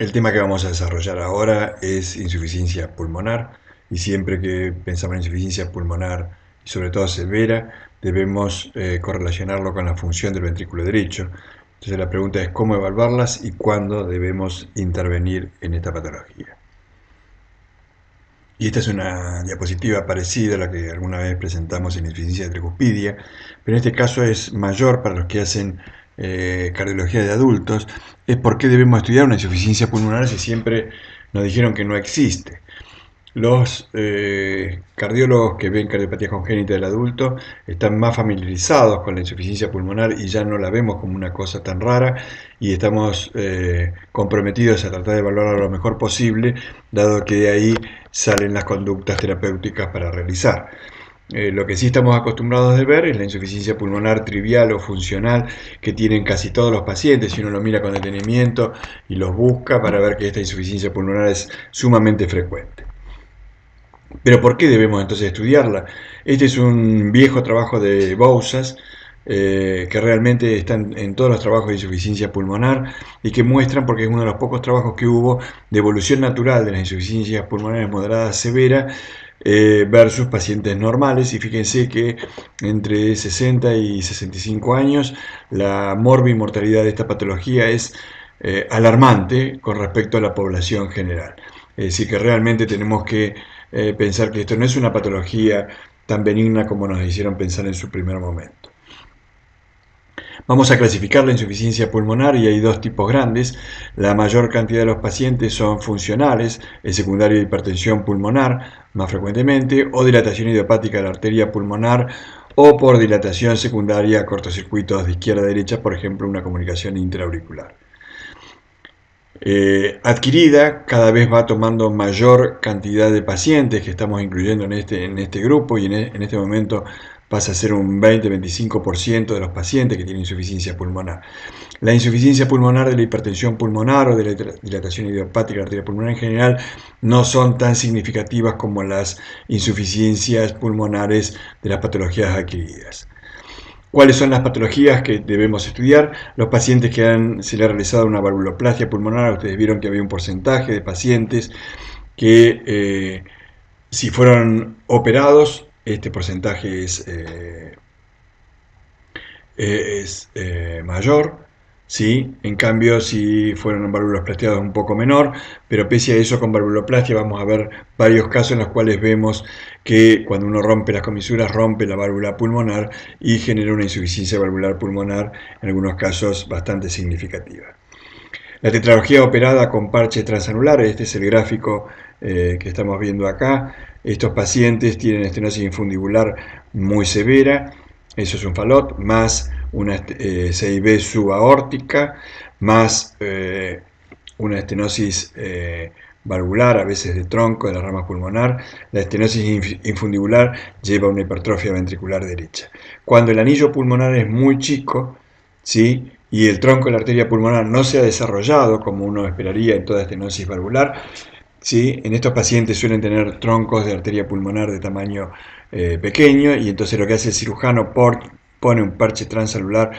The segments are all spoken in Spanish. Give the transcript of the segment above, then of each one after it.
El tema que vamos a desarrollar ahora es insuficiencia pulmonar y siempre que pensamos en insuficiencia pulmonar y sobre todo severa debemos correlacionarlo con la función del ventrículo derecho. Entonces la pregunta es cómo evaluarlas y cuándo debemos intervenir en esta patología. Y esta es una diapositiva parecida a la que alguna vez presentamos en insuficiencia tricuspidia, pero en este caso es mayor para los que hacen cardiología de adultos. Es por qué debemos estudiar una insuficiencia pulmonar si siempre nos dijeron que no existe. Los cardiólogos que ven cardiopatía congénita del adulto están más familiarizados con la insuficiencia pulmonar y ya no la vemos como una cosa tan rara y estamos comprometidos a tratar de evaluarla lo mejor posible, dado que de ahí salen las conductas terapéuticas para realizar. Lo que sí estamos acostumbrados a ver es la insuficiencia pulmonar trivial o funcional que tienen casi todos los pacientes, si uno lo mira con detenimiento y los busca para ver que esta insuficiencia pulmonar es sumamente frecuente. Pero ¿por qué debemos entonces estudiarla? Este es un viejo trabajo de Bousas, que realmente están en todos los trabajos de insuficiencia pulmonar y que muestran, porque es uno de los pocos trabajos que hubo de evolución natural de las insuficiencias pulmonares moderadas severas versus pacientes normales. Y fíjense que entre 60 y 65 años la morbimortalidad de esta patología es alarmante con respecto a la población general. Es decir, que realmente tenemos que pensar que esto no es una patología tan benigna como nos hicieron pensar en su primer momento. Vamos a clasificar la insuficiencia pulmonar y hay dos tipos grandes. La mayor cantidad de los pacientes son funcionales, el secundario de hipertensión pulmonar más frecuentemente, o dilatación idiopática de la arteria pulmonar, o por dilatación secundaria a cortocircuitos de izquierda a derecha, por ejemplo, una comunicación intraauricular. Adquirida, cada vez va tomando mayor cantidad de pacientes que estamos incluyendo en este grupo y en este momento pasa a ser un 20-25% de los pacientes que tienen insuficiencia pulmonar. La insuficiencia pulmonar de la hipertensión pulmonar o de la dilatación idiopática de la arteria pulmonar en general no son tan significativas como las insuficiencias pulmonares de las patologías adquiridas. ¿Cuáles son las patologías que debemos estudiar? Los pacientes que se les ha realizado una valvuloplastia pulmonar, ustedes vieron que había un porcentaje de pacientes que si fueron operados, este porcentaje es mayor, ¿sí? En cambio, si fueron valvuloplastiados un poco menor, pero pese a eso, con valvuloplastia vamos a ver varios casos en los cuales vemos que cuando uno rompe las comisuras, rompe la válvula pulmonar y genera una insuficiencia valvular pulmonar, en algunos casos bastante significativa. La tetralogía operada con parches transanulares, este es el gráfico que estamos viendo acá. Estos pacientes tienen estenosis infundibular muy severa, eso es un falot, más una CIB subaórtica, más una estenosis valvular, a veces de tronco, de la rama pulmonar. La estenosis infundibular lleva a una hipertrofia ventricular derecha. Cuando el anillo pulmonar es muy chico, ¿sí?, y el tronco de la arteria pulmonar no se ha desarrollado como uno esperaría en toda estenosis valvular, ¿sí?, en estos pacientes suelen tener troncos de arteria pulmonar de tamaño pequeño, y entonces lo que hace el cirujano pone un parche transalular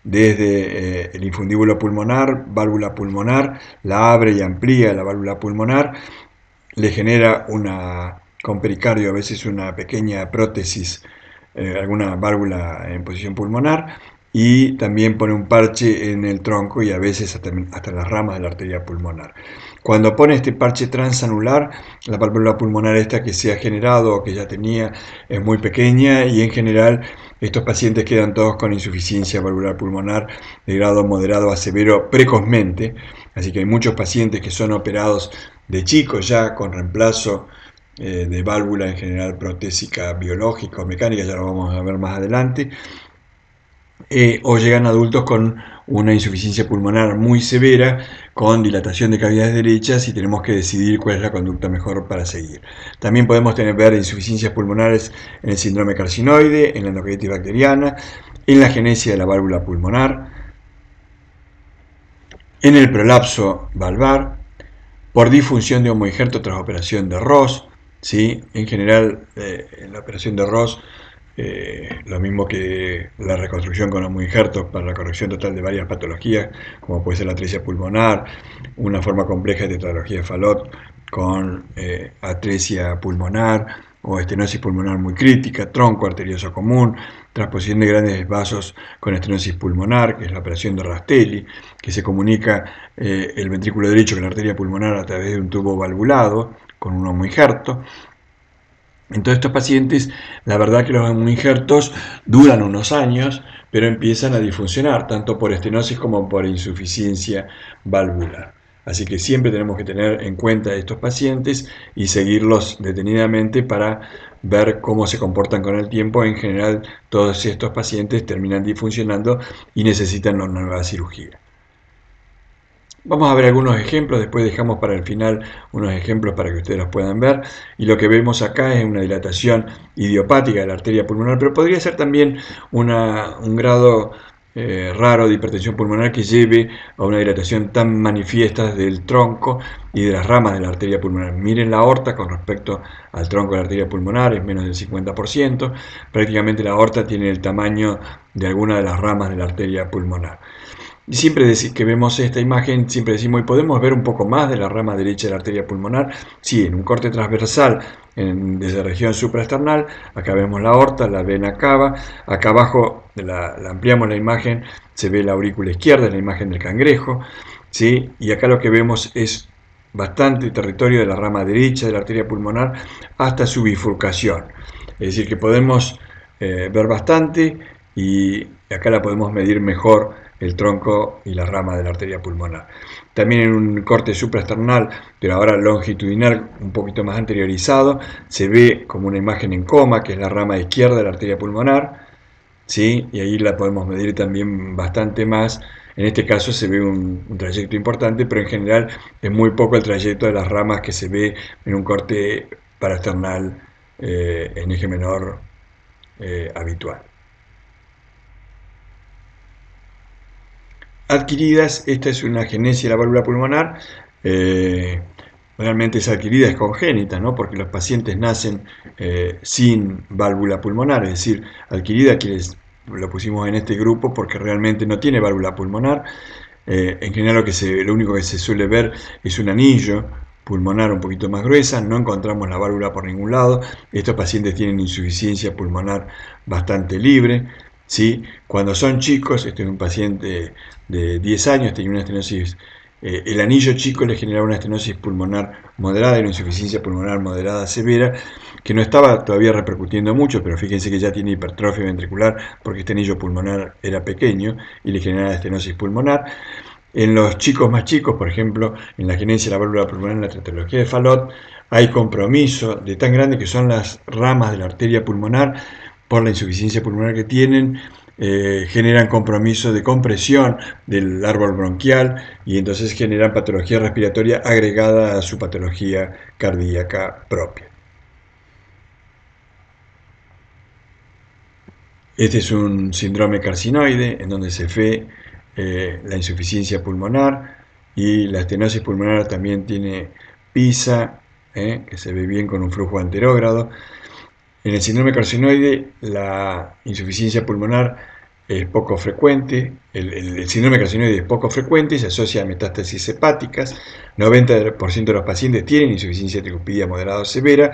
desde el infundíbulo pulmonar, válvula pulmonar, la abre y amplía la válvula pulmonar, le genera con pericardio a veces una pequeña prótesis, alguna válvula en posición pulmonar, y también pone un parche en el tronco y a veces hasta las ramas de la arteria pulmonar. Cuando pone este parche transanular, la válvula pulmonar esta que se ha generado o que ya tenía es muy pequeña, y en general estos pacientes quedan todos con insuficiencia valvular pulmonar de grado moderado a severo precozmente, así que hay muchos pacientes que son operados de chicos ya con reemplazo de válvula en general protésica biológica o mecánica, ya lo vamos a ver más adelante, o llegan adultos con una insuficiencia pulmonar muy severa, con dilatación de cavidades derechas, y tenemos que decidir cuál es la conducta mejor para seguir. También podemos ver insuficiencias pulmonares en el síndrome carcinoide, en la endocarditis bacteriana, en la genesia de la válvula pulmonar, en el prolapso valvar, por disfunción de homoinjerto tras operación de Ross, ¿sí? En general, en la operación de Ross Lo mismo que la reconstrucción con homoinjertos para la corrección total de varias patologías, como puede ser la atresia pulmonar, una forma compleja de tetralogía de Fallot con atresia pulmonar o estenosis pulmonar muy crítica, tronco arterioso común, transposición de grandes vasos con estenosis pulmonar, que es la operación de Rastelli, que se comunica el ventrículo derecho con la arteria pulmonar a través de un tubo valvulado con un homoinjerto. En todos estos pacientes, la verdad que los homoinjertos duran unos años, pero empiezan a disfuncionar, tanto por estenosis como por insuficiencia valvular. Así que siempre tenemos que tener en cuenta a estos pacientes y seguirlos detenidamente para ver cómo se comportan con el tiempo. En general, todos estos pacientes terminan disfuncionando y necesitan una nueva cirugía. Vamos a ver algunos ejemplos, después dejamos para el final unos ejemplos para que ustedes los puedan ver. Y lo que vemos acá es una dilatación idiopática de la arteria pulmonar, pero podría ser también un grado raro de hipertensión pulmonar que lleve a una dilatación tan manifiesta del tronco y de las ramas de la arteria pulmonar. Miren la aorta con respecto al tronco de la arteria pulmonar, es menos del 50%. Prácticamente la aorta tiene el tamaño de alguna de las ramas de la arteria pulmonar. Y siempre que vemos esta imagen, siempre decimos, ¿y podemos ver un poco más de la rama derecha de la arteria pulmonar? Sí, en un corte transversal desde la región supraesternal, acá vemos la aorta, la vena cava, acá abajo la ampliamos la imagen, se ve la aurícula izquierda, la imagen del cangrejo, ¿sí? Y acá lo que vemos es bastante territorio de la rama derecha de la arteria pulmonar hasta su bifurcación. Es decir, que podemos ver bastante y acá la podemos medir mejor el tronco y la rama de la arteria pulmonar. También en un corte supraesternal, pero ahora longitudinal, un poquito más anteriorizado, se ve como una imagen en coma, que es la rama izquierda de la arteria pulmonar, ¿sí? Y ahí la podemos medir también bastante más. En este caso se ve un trayecto importante, pero en general es muy poco el trayecto de las ramas que se ve en un corte paraesternal en eje menor habitual. Adquiridas, esta es una agenesia de la válvula pulmonar, realmente es adquirida, es congénita, ¿no? Porque los pacientes nacen sin válvula pulmonar, es decir, adquirida quienes lo pusimos en este grupo porque realmente no tiene válvula pulmonar. En general lo único que se suele ver es un anillo pulmonar un poquito más gruesa, no encontramos la válvula por ningún lado. Estos pacientes tienen insuficiencia pulmonar bastante libre, ¿sí? Cuando son chicos, este es un paciente de 10 años, tenía una estenosis, el anillo chico le generaba una estenosis pulmonar moderada y una insuficiencia pulmonar moderada severa, que no estaba todavía repercutiendo mucho, pero fíjense que ya tiene hipertrofia ventricular porque este anillo pulmonar era pequeño y le generaba estenosis pulmonar. En los chicos más chicos, por ejemplo, en la agenesia de la válvula pulmonar en la tetralogía de Fallot, hay compromiso de tan grande que son las ramas de la arteria pulmonar por la insuficiencia pulmonar que tienen, generan compromiso de compresión del árbol bronquial y entonces generan patología respiratoria agregada a su patología cardíaca propia. Este es un síndrome carcinoide en donde se ve la insuficiencia pulmonar y la estenosis pulmonar también tiene PISA, que se ve bien con un flujo anterógrado. En el síndrome carcinoide la insuficiencia pulmonar es poco frecuente, el síndrome carcinoide es poco frecuente y se asocia a metástasis hepáticas. 90% de los pacientes tienen insuficiencia tricúpida moderada o severa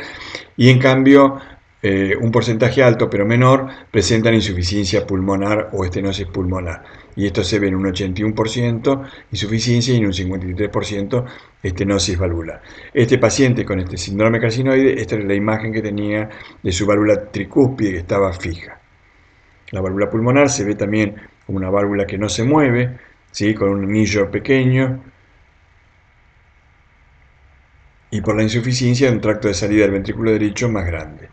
y en cambio un porcentaje alto pero menor presentan insuficiencia pulmonar o estenosis pulmonar. Y esto se ve en un 81% insuficiencia y en un 53% estenosis valvular. Este paciente con este síndrome carcinoide, esta es la imagen que tenía de su válvula tricúspide que estaba fija. La válvula pulmonar se ve también como una válvula que no se mueve, ¿sí? Con un anillo pequeño, y por la insuficiencia de un tracto de salida del ventrículo derecho más grande.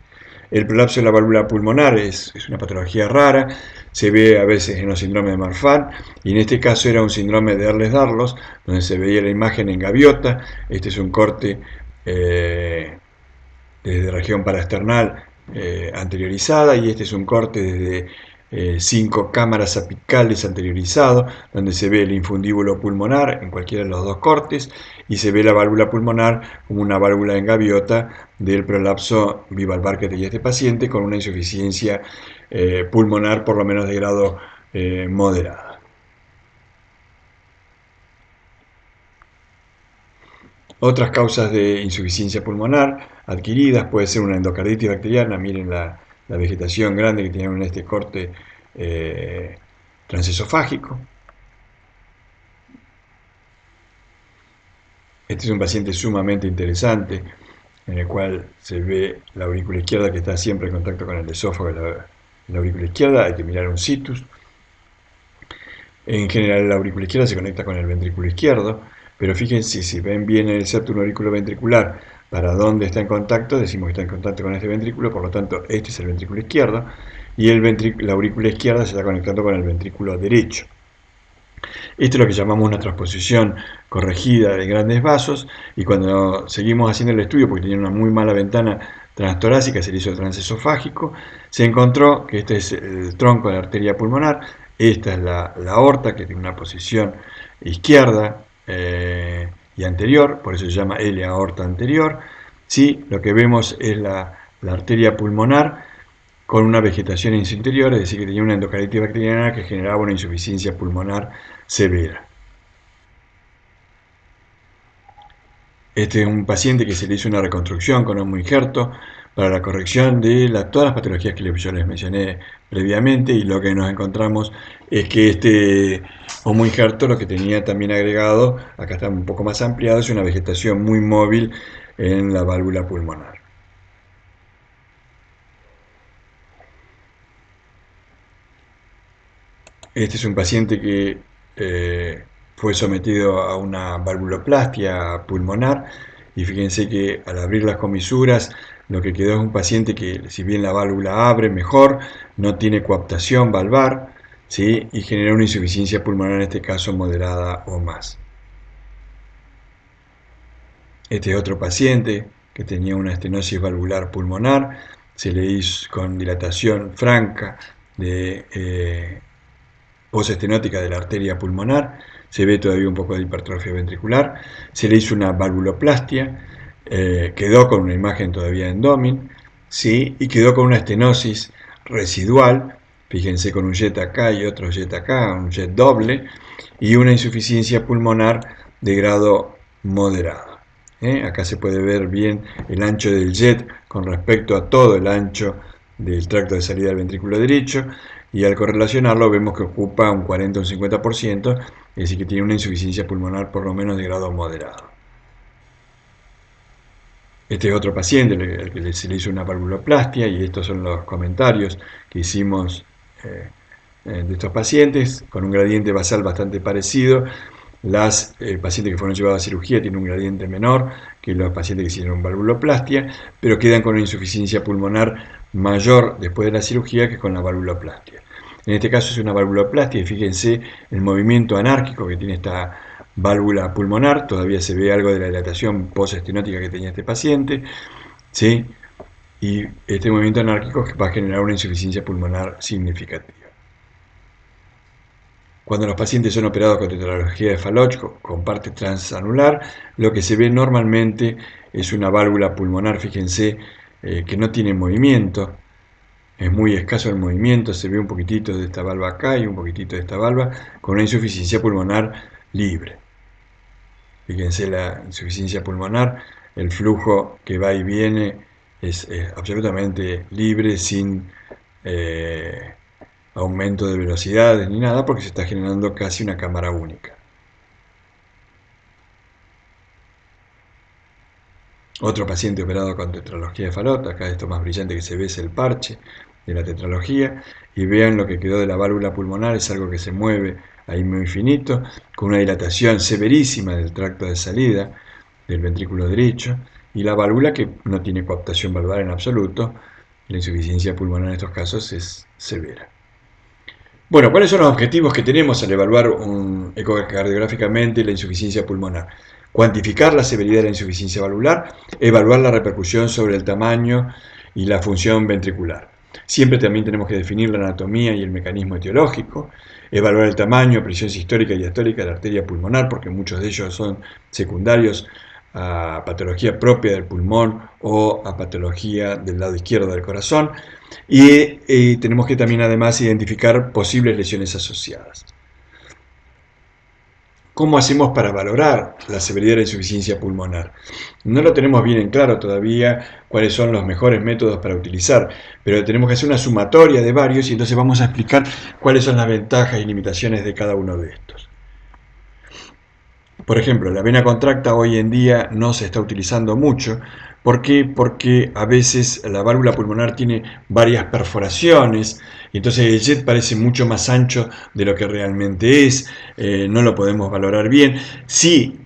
El prolapso de la válvula pulmonar es una patología rara, se ve a veces en los síndromes de Marfan, y en este caso era un síndrome de Ehlers-Danlos, donde se veía la imagen en gaviota. Este es un corte desde región paraesternal anteriorizada, y este es un corte desde 5 cámaras apicales anteriorizados, donde se ve el infundíbulo pulmonar en cualquiera de los dos cortes y se ve la válvula pulmonar como una válvula en gaviota del prolapso bivalvar que tenía este paciente con una insuficiencia pulmonar por lo menos de grado moderada. Otras causas de insuficiencia pulmonar adquiridas puede ser una endocarditis bacteriana. Miren la vegetación grande que tiene en este corte transesofágico. Este es un paciente sumamente interesante en el cual se ve la aurícula izquierda que está siempre en contacto con el esófago de la aurícula izquierda. Hay que mirar un situs. En general la aurícula izquierda se conecta con el ventrículo izquierdo, pero fíjense, si ven bien el septum auriculoventricular para dónde está en contacto, decimos que está en contacto con este ventrículo, por lo tanto este es el ventrículo izquierdo, y la aurícula izquierda se está conectando con el ventrículo derecho. Esto es lo que llamamos una transposición corregida de grandes vasos, y cuando seguimos haciendo el estudio, porque tenía una muy mala ventana transtorácica, se le hizo el transesofágico, se encontró que este es el tronco de la arteria pulmonar, esta es la aorta, que tiene una posición izquierda y anterior, por eso se llama L aorta anterior. ¿Sí? Lo que vemos es la arteria pulmonar con una vegetación en su interior, es decir, que tenía una endocarditis bacteriana que generaba una insuficiencia pulmonar severa. Este es un paciente que se le hizo una reconstrucción con homoinjerto para la corrección de todas las patologías que yo les mencioné previamente, y lo que nos encontramos es que este homoinjerto lo que tenía también agregado, acá está un poco más ampliado, es una vegetación muy móvil en la válvula pulmonar. Este es un paciente que fue sometido a una valvuloplastia pulmonar, y fíjense que al abrir las comisuras lo que quedó es un paciente que, si bien la válvula abre mejor, no tiene coaptación valvar, ¿sí? Y genera una insuficiencia pulmonar, en este caso moderada o más. Este es otro paciente que tenía una estenosis valvular pulmonar, se le hizo con dilatación franca de postestenótica de la arteria pulmonar, se ve todavía un poco de hipertrofia ventricular, se le hizo una valvuloplastia, quedó con una imagen todavía endómin, ¿sí? Y quedó con una estenosis residual, fíjense, con un jet acá y otro jet acá, un jet doble, y una insuficiencia pulmonar de grado moderado. Acá se puede ver bien el ancho del jet con respecto a todo el ancho del tracto de salida del ventrículo derecho, y al correlacionarlo vemos que ocupa un 40 o un 50%, es decir, que tiene una insuficiencia pulmonar por lo menos de grado moderado. Este es otro paciente al que se le hizo una valvuloplastia, y estos son los comentarios que hicimos de estos pacientes, con un gradiente basal bastante parecido. Las pacientes que fueron llevadas a cirugía tienen un gradiente menor que los pacientes que hicieron valvuloplastia, pero quedan con una insuficiencia pulmonar mayor después de la cirugía que con la valvuloplastia. En este caso es una valvuloplastia, y fíjense el movimiento anárquico que tiene esta válvula pulmonar, todavía se ve algo de la dilatación postestenótica que tenía este paciente, ¿sí? Y este movimiento anárquico va a generar una insuficiencia pulmonar significativa. Cuando los pacientes son operados con tetralogía de Fallot con parte transanular, lo que se ve normalmente es una válvula pulmonar, fíjense, que no tiene movimiento, es muy escaso el movimiento, se ve un poquitito de esta valva acá y un poquitito de esta valva, con una insuficiencia pulmonar libre. Fíjense la insuficiencia pulmonar, el flujo que va y viene es absolutamente libre, sin aumento de velocidades ni nada, porque se está generando casi una cámara única. Otro paciente operado con tetralogía de Fallot, acá esto más brillante que se ve es el parche de la tetralogía, y vean lo que quedó de la válvula pulmonar, es algo que se mueve ahí muy finito, con una dilatación severísima del tracto de salida del ventrículo derecho, y la válvula que no tiene coaptación valvar en absoluto. La insuficiencia pulmonar en estos casos es severa. Bueno, ¿cuáles son los objetivos que tenemos al evaluar ecocardiográficamente la insuficiencia pulmonar? Cuantificar la severidad de la insuficiencia valvular, evaluar la repercusión sobre el tamaño y la función ventricular. Siempre también tenemos que definir la anatomía y el mecanismo etiológico, evaluar el tamaño, presión sistólica y diastólica de la arteria pulmonar, porque muchos de ellos son secundarios a patología propia del pulmón o a patología del lado izquierdo del corazón. Y tenemos que también además identificar posibles lesiones asociadas. ¿Cómo hacemos para valorar la severidad de la insuficiencia pulmonar? No lo tenemos bien en claro todavía cuáles son los mejores métodos para utilizar, pero tenemos que hacer una sumatoria de varios y entonces vamos a explicar cuáles son las ventajas y limitaciones de cada uno de estos. Por ejemplo, la vena contracta hoy en día no se está utilizando mucho. ¿Por qué? Porque a veces la válvula pulmonar tiene varias perforaciones y entonces el jet parece mucho más ancho de lo que realmente es, no lo podemos valorar bien. Si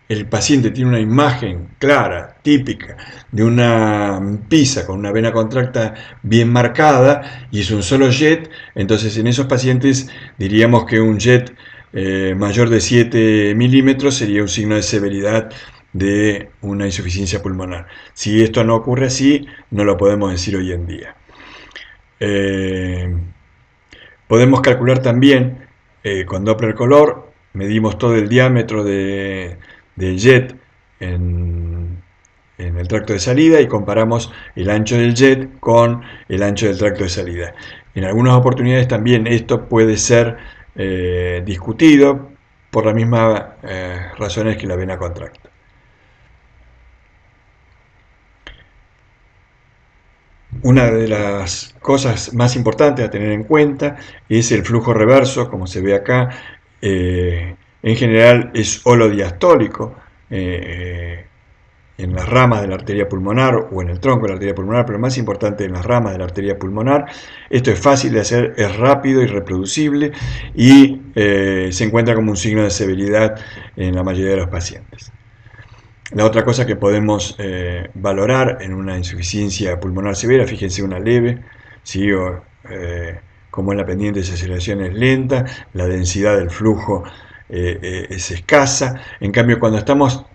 el paciente tiene una imagen clara, típica, de una pisa con una vena contracta bien marcada y es un solo jet, entonces en esos pacientes diríamos que un jet mayor de 7 milímetros sería un signo de severidad de una insuficiencia pulmonar. Si esto no ocurre así, no lo podemos decir hoy en día. Podemos calcular también con Doppler color, medimos todo el diámetro del jet en el tracto de salida y comparamos el ancho del jet con el ancho del tracto de salida. En algunas oportunidades también esto puede ser discutido por las mismas razones que la vena contracta. Una de las cosas más importantes a tener en cuenta es el flujo reverso, como se ve acá. En general es holodiastólico en las ramas de la arteria pulmonar o en el tronco de la arteria pulmonar, pero más importante en las ramas de la arteria pulmonar. Esto es fácil de hacer, es rápido y reproducible y se encuentra como un signo de severidad en la mayoría de los pacientes. La otra cosa que podemos valorar en una insuficiencia pulmonar severa, fíjense una leve, ¿sí? Como en la pendiente de desaceleración es lenta, la densidad del flujo es escasa. En cambio, cuando estamos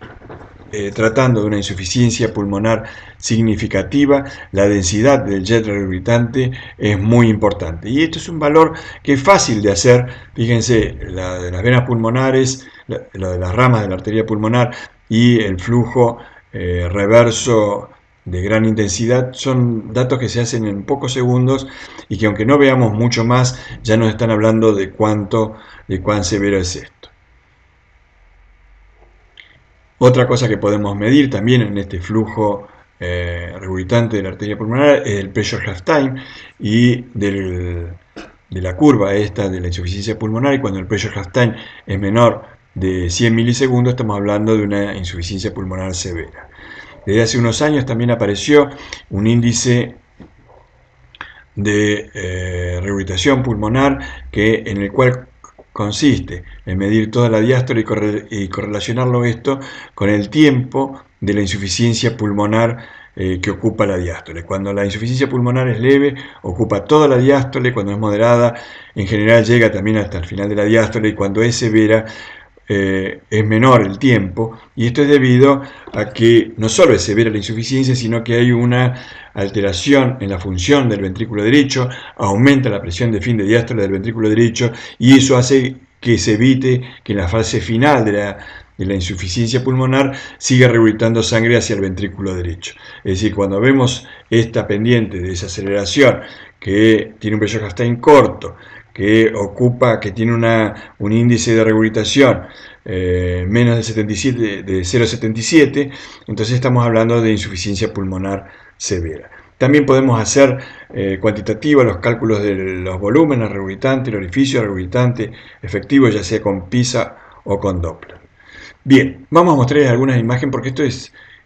tratando de una insuficiencia pulmonar significativa, la densidad del jet regurgitante es muy importante. Y esto es un valor que es fácil de hacer. Fíjense, la de las venas pulmonares, la de las ramas de la arteria pulmonar y el flujo reverso de gran intensidad son datos que se hacen en pocos segundos y que aunque no veamos mucho más, ya nos están hablando de cuán severo es esto. Otra cosa que podemos medir también en este flujo regurgitante de la arteria pulmonar es el pressure half time y de la curva esta de la insuficiencia pulmonar, y cuando el pressure half time es menor de 100 milisegundos estamos hablando de una insuficiencia pulmonar severa. Desde hace unos años también apareció un índice de regurgitación pulmonar en el cual consiste en medir toda la diástole y correlacionarlo esto con el tiempo de la insuficiencia pulmonar que ocupa la diástole. Cuando la insuficiencia pulmonar es leve, ocupa toda la diástole; cuando es moderada, en general llega también hasta el final de la diástole; y cuando es severa, es menor el tiempo, y esto es debido a que no solo es severa la insuficiencia, sino que hay una alteración en la función del ventrículo derecho, aumenta la presión de fin de diástole del ventrículo derecho, y eso hace que se evite que en la fase final de la insuficiencia pulmonar siga regurgitando sangre hacia el ventrículo derecho. Es decir, cuando vemos esta pendiente de desaceleración que tiene un pressure half time corto, que tiene un índice de regurgitación menos de 77, de 0,77, entonces estamos hablando de insuficiencia pulmonar severa. También podemos hacer cuantitativos los cálculos de los volúmenes regurgitantes, el orificio regurgitante efectivo, ya sea con PISA o con Doppler. Bien, vamos a mostrarles algunas imágenes porque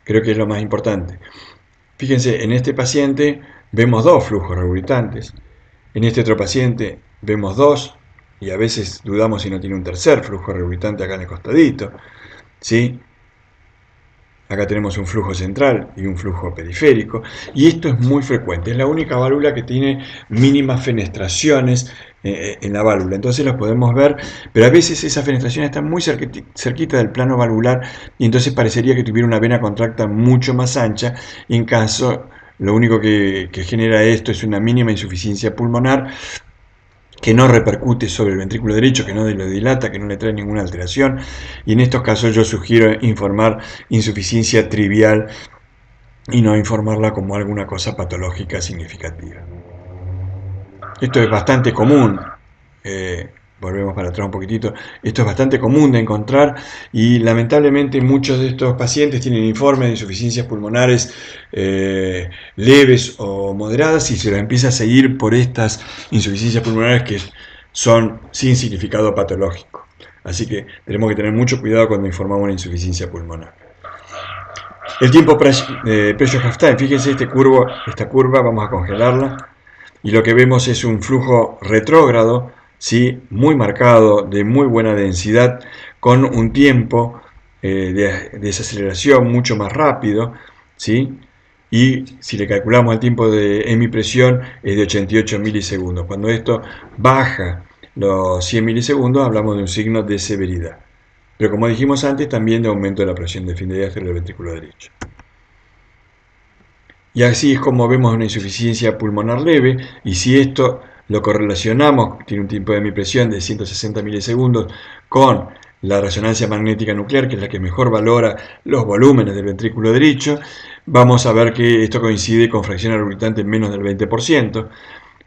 creo que es lo más importante. Fíjense, en este paciente vemos dos flujos regurgitantes. En este otro paciente vemos dos, y a veces dudamos si no tiene un tercer flujo regurgitante acá en el costadito, ¿sí? Acá tenemos un flujo central y un flujo periférico, y esto es muy frecuente. Es la única válvula que tiene mínimas fenestraciones en la válvula, entonces los podemos ver, pero a veces esas fenestraciones están muy cerquita del plano valvular, y entonces parecería que tuviera una vena contracta mucho más ancha, y lo único que genera esto es una mínima insuficiencia pulmonar que no repercute sobre el ventrículo derecho, que no lo dilata, que no le trae ninguna alteración, y en estos casos yo sugiero informar insuficiencia trivial y no informarla como alguna cosa patológica significativa. Esto es bastante común, volvemos para atrás un poquitito, esto es bastante común de encontrar y lamentablemente muchos de estos pacientes tienen informes de insuficiencias pulmonares leves o moderadas y se los empieza a seguir por estas insuficiencias pulmonares que son sin significado patológico. Así que tenemos que tener mucho cuidado cuando informamos una insuficiencia pulmonar. El tiempo pressure half time, fíjense esta curva, vamos a congelarla y lo que vemos es un flujo retrógrado, ¿sí? Muy marcado, de muy buena densidad, con un tiempo de desaceleración mucho más rápido, ¿sí? Y si le calculamos el tiempo de hemipresión es de 88 milisegundos. Cuando esto baja los 100 milisegundos hablamos de un signo de severidad. Pero como dijimos antes, también de aumento de la presión de fin de diástole del ventrículo derecho. Y así es como vemos una insuficiencia pulmonar leve, y si esto lo correlacionamos, tiene un tiempo de hemipresión de 160 milisegundos, con la resonancia magnética nuclear, que es la que mejor valora los volúmenes del ventrículo derecho, vamos a ver que esto coincide con fracción regurgitante en menos del 20%,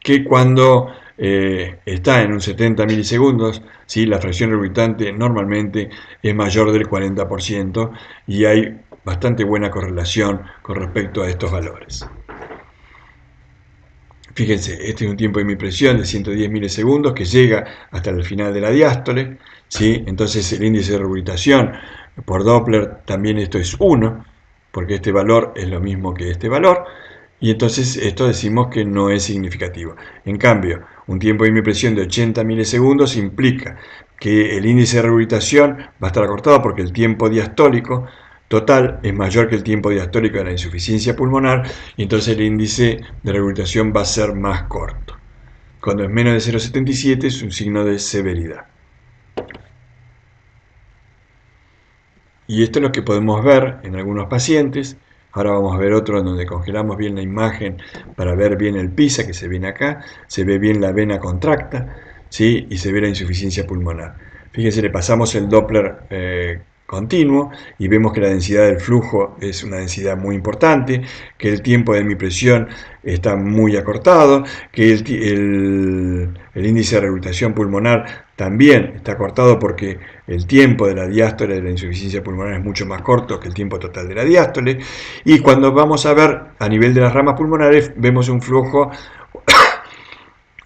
que cuando está en un 70 milisegundos, ¿sí? La fracción regurgitante normalmente es mayor del 40% y hay bastante buena correlación con respecto a estos valores. Fíjense, este es un tiempo de hemipresión de 110 milisegundos que llega hasta el final de la diástole, ¿sí? Entonces el índice de regurgitación por Doppler también esto es 1, porque este valor es lo mismo que este valor, y entonces esto decimos que no es significativo. En cambio, un tiempo de hemipresión de 80 milisegundos implica que el índice de regurgitación va a estar acortado porque el tiempo diastólico total es mayor que el tiempo diastólico de la insuficiencia pulmonar y entonces el índice de regurgitación va a ser más corto. Cuando es menos de 0,77 es un signo de severidad. Y esto es lo que podemos ver en algunos pacientes. Ahora vamos a ver otro en donde congelamos bien la imagen para ver bien el PISA que se viene acá. Se ve bien la vena contracta, ¿sí? Y se ve la insuficiencia pulmonar. Fíjense, le pasamos el Doppler continuo y vemos que la densidad del flujo es una densidad muy importante, que el tiempo de hemipresión está muy acortado, que el índice de regurgitación pulmonar también está acortado porque el tiempo de la diástole de la insuficiencia pulmonar es mucho más corto que el tiempo total de la diástole, y cuando vamos a ver a nivel de las ramas pulmonares vemos un flujo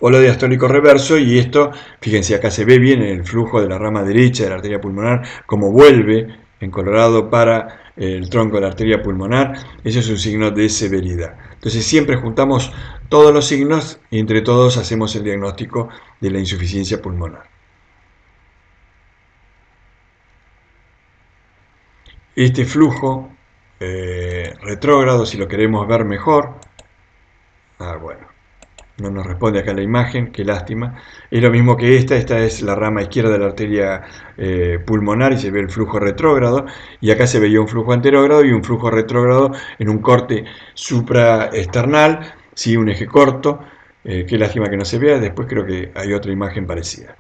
holodiastólico reverso, y esto, fíjense, acá se ve bien el flujo de la rama derecha de la arteria pulmonar, como vuelve encolorado para el tronco de la arteria pulmonar. Eso es un signo de severidad. Entonces siempre juntamos todos los signos y entre todos hacemos el diagnóstico de la insuficiencia pulmonar. Este flujo retrógrado, si lo queremos ver mejor, bueno, no nos responde acá la imagen, qué lástima. Es lo mismo que esta es la rama izquierda de la arteria pulmonar y se ve el flujo retrógrado, y acá se veía un flujo anterógrado y un flujo retrógrado en un corte supraesternal, ¿sí? Un eje corto, qué lástima que no se vea, después creo que hay otra imagen parecida.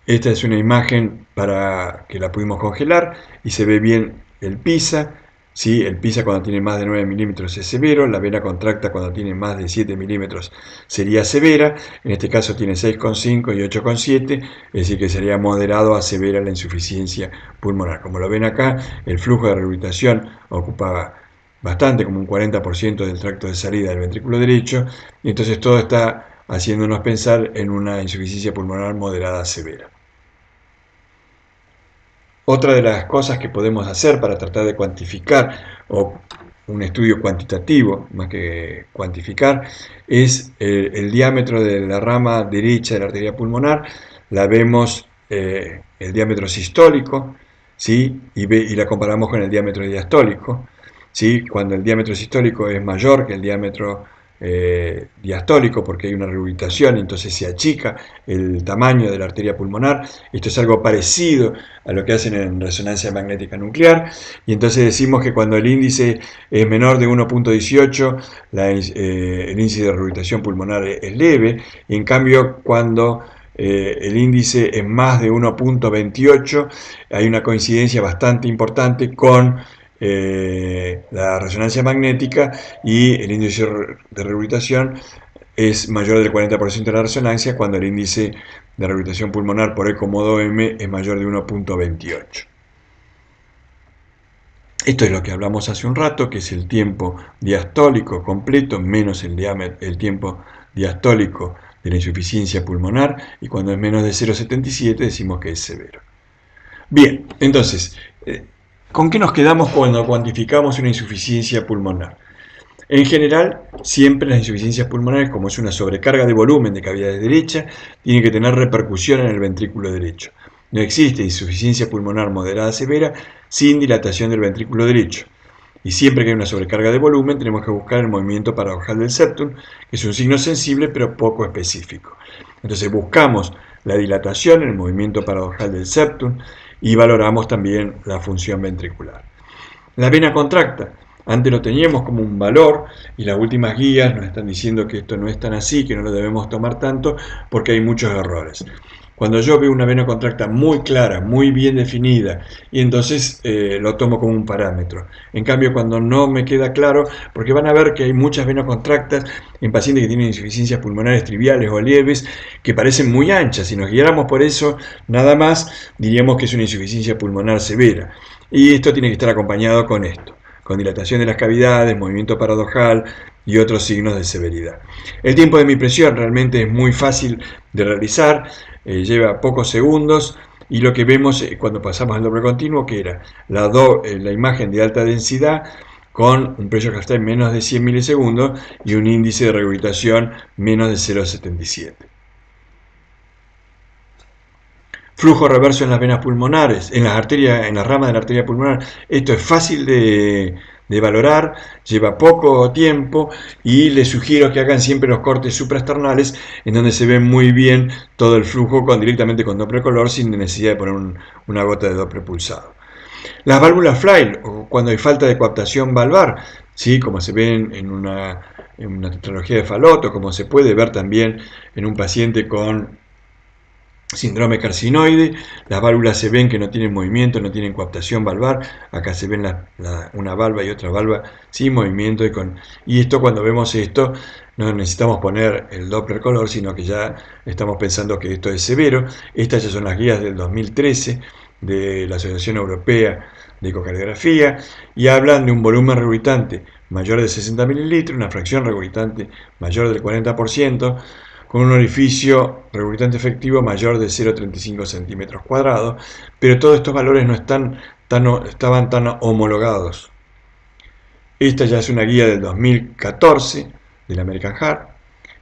Esta es una imagen para que la pudimos congelar y se ve bien el PISA. ¿Sí? El PISA cuando tiene más de 9 milímetros es severo, la vena contracta cuando tiene más de 7 milímetros sería severa, en este caso tiene 6,5 y 8,7, es decir que sería moderado a severa la insuficiencia pulmonar. Como lo ven acá, el flujo de regurgitación ocupaba bastante, como un 40% del tracto de salida del ventrículo derecho, y entonces todo está haciéndonos pensar en una insuficiencia pulmonar moderada severa. Otra de las cosas que podemos hacer para tratar de cuantificar, o un estudio cuantitativo más que cuantificar, es el diámetro de la rama derecha de la arteria pulmonar. La vemos el diámetro sistólico, ¿sí? y la comparamos con el diámetro diastólico. ¿Sí? Cuando el diámetro sistólico es mayor que el diámetro diastólico porque hay una regurgitación, entonces se achica el tamaño de la arteria pulmonar. Esto es algo parecido a lo que hacen en resonancia magnética nuclear, y entonces decimos que cuando el índice es menor de 1.18, el índice de regurgitación pulmonar es leve, y en cambio cuando el índice es más de 1.28, hay una coincidencia bastante importante con la resonancia magnética, y el índice de regurgitación es mayor del 40% de la resonancia cuando el índice de regurgitación pulmonar por ECO modo M es mayor de 1.28. Esto es lo que hablamos hace un rato, que es el tiempo diastólico completo menos el tiempo diastólico de la insuficiencia pulmonar, y cuando es menos de 0,77 decimos que es severo. Bien, entonces, ¿con qué nos quedamos cuando cuantificamos una insuficiencia pulmonar? En general, siempre las insuficiencias pulmonares, como es una sobrecarga de volumen de cavidades derecha, tienen que tener repercusión en el ventrículo derecho. No existe insuficiencia pulmonar moderada severa sin dilatación del ventrículo derecho. Y siempre que hay una sobrecarga de volumen, tenemos que buscar el movimiento paradojal del septum, que es un signo sensible pero poco específico. Entonces buscamos la dilatación en el movimiento paradojal del septum y valoramos también la función ventricular. La vena contracta. Antes lo teníamos como un valor, y las últimas guías nos están diciendo que esto no es tan así, que no lo debemos tomar tanto porque hay muchos errores. Cuando yo veo una vena contracta muy clara, muy bien definida, y entonces lo tomo como un parámetro. En cambio, cuando no me queda claro, porque van a ver que hay muchas venas contractas en pacientes que tienen insuficiencias pulmonares triviales o leves, que parecen muy anchas. Si nos guiáramos por eso nada más, diríamos que es una insuficiencia pulmonar severa. Y esto tiene que estar acompañado con esto, con dilatación de las cavidades, movimiento paradojal y otros signos de severidad. El tiempo de mi presión realmente es muy fácil de realizar, lleva pocos segundos, y lo que vemos cuando pasamos al doble continuo, que era la imagen de alta densidad con un pressure half time menos de 100 milisegundos y un índice de regurgitación menos de 0,77. Flujo reverso en las venas pulmonares, en las arterias, en las ramas de la arteria pulmonar. Esto es fácil de valorar, lleva poco tiempo, y les sugiero que hagan siempre los cortes supraesternales, en donde se ve muy bien todo el flujo directamente con Doppler color, sin necesidad de poner una gota de Doppler pulsado. Las válvulas Fly, o cuando hay falta de coaptación valvar, ¿sí? Como se ve en una tetralogía de Fallot, o como se puede ver también en un paciente con síndrome carcinoide. Las válvulas se ven que no tienen movimiento, no tienen coaptación valvar. Acá se ven una valva y otra valva sin movimiento, y esto, cuando vemos esto, no necesitamos poner el Doppler color, sino que ya estamos pensando que esto es severo. Estas ya son las guías del 2013 de la Asociación Europea de Ecocardiografía, y hablan de un volumen regurgitante mayor de 60 mililitros, una fracción regurgitante mayor del 40%, con un orificio regurgitante efectivo mayor de 0,35 centímetros cuadrados, pero todos estos valores no estaban tan homologados. Esta ya es una guía del 2014 del American Heart,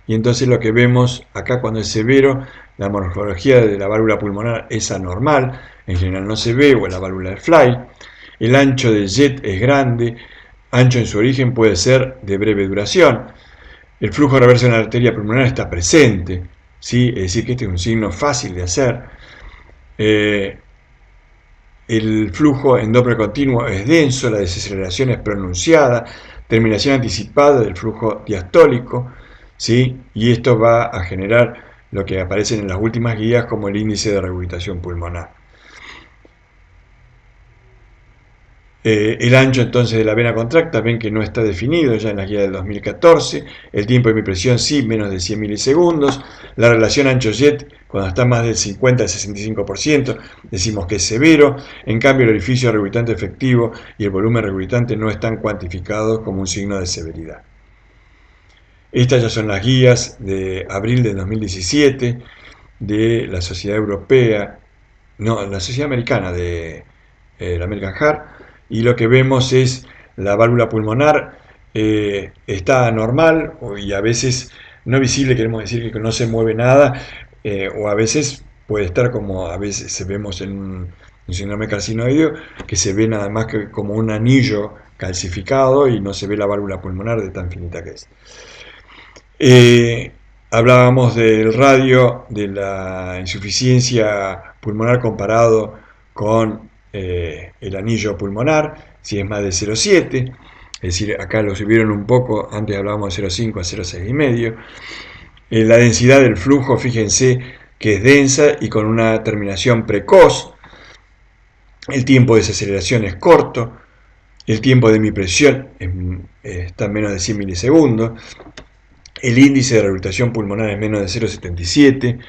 y entonces lo que vemos acá, cuando es severo, la morfología de la válvula pulmonar es anormal, en general no se ve, o en la válvula de Fly. El ancho de jet es grande, ancho en su origen, puede ser de breve duración. El flujo reverso en la arteria pulmonar está presente, ¿sí? Es decir, que este es un signo fácil de hacer. El flujo en Doppler continuo es denso, la desaceleración es pronunciada, terminación anticipada del flujo diastólico, ¿sí? Y esto va a generar lo que aparece en las últimas guías como el índice de regurgitación pulmonar. El ancho entonces de la vena contracta, ven que no está definido ya en la guía del 2014. El tiempo de mi presión sí, menos de 100 milisegundos. La relación ancho-jet, cuando está más del 50 al 65%, decimos que es severo. En cambio, el orificio regurgitante efectivo y el volumen regurgitante no están cuantificados como un signo de severidad. Estas ya son las guías de abril del 2017 de la Sociedad Europea, no, la Sociedad Americana de la American Heart, y lo que vemos es la válvula pulmonar está normal, y a veces no visible, queremos decir que no se mueve nada, o a veces puede estar como a veces vemos en un síndrome carcinoideo, que se ve nada más que como un anillo calcificado y no se ve la válvula pulmonar de tan finita que es. Eh, Hablábamos del radio, de la insuficiencia pulmonar comparado con el anillo pulmonar, si es más de 0,7, es decir, acá lo subieron un poco, antes hablábamos de 0,5 a 0,6,5. La densidad del flujo, fíjense que es densa y con una terminación precoz, el tiempo de desaceleración es corto, el tiempo de mi presión está en menos de 100 milisegundos, el índice de rehabilitación pulmonar es menos de 0,77,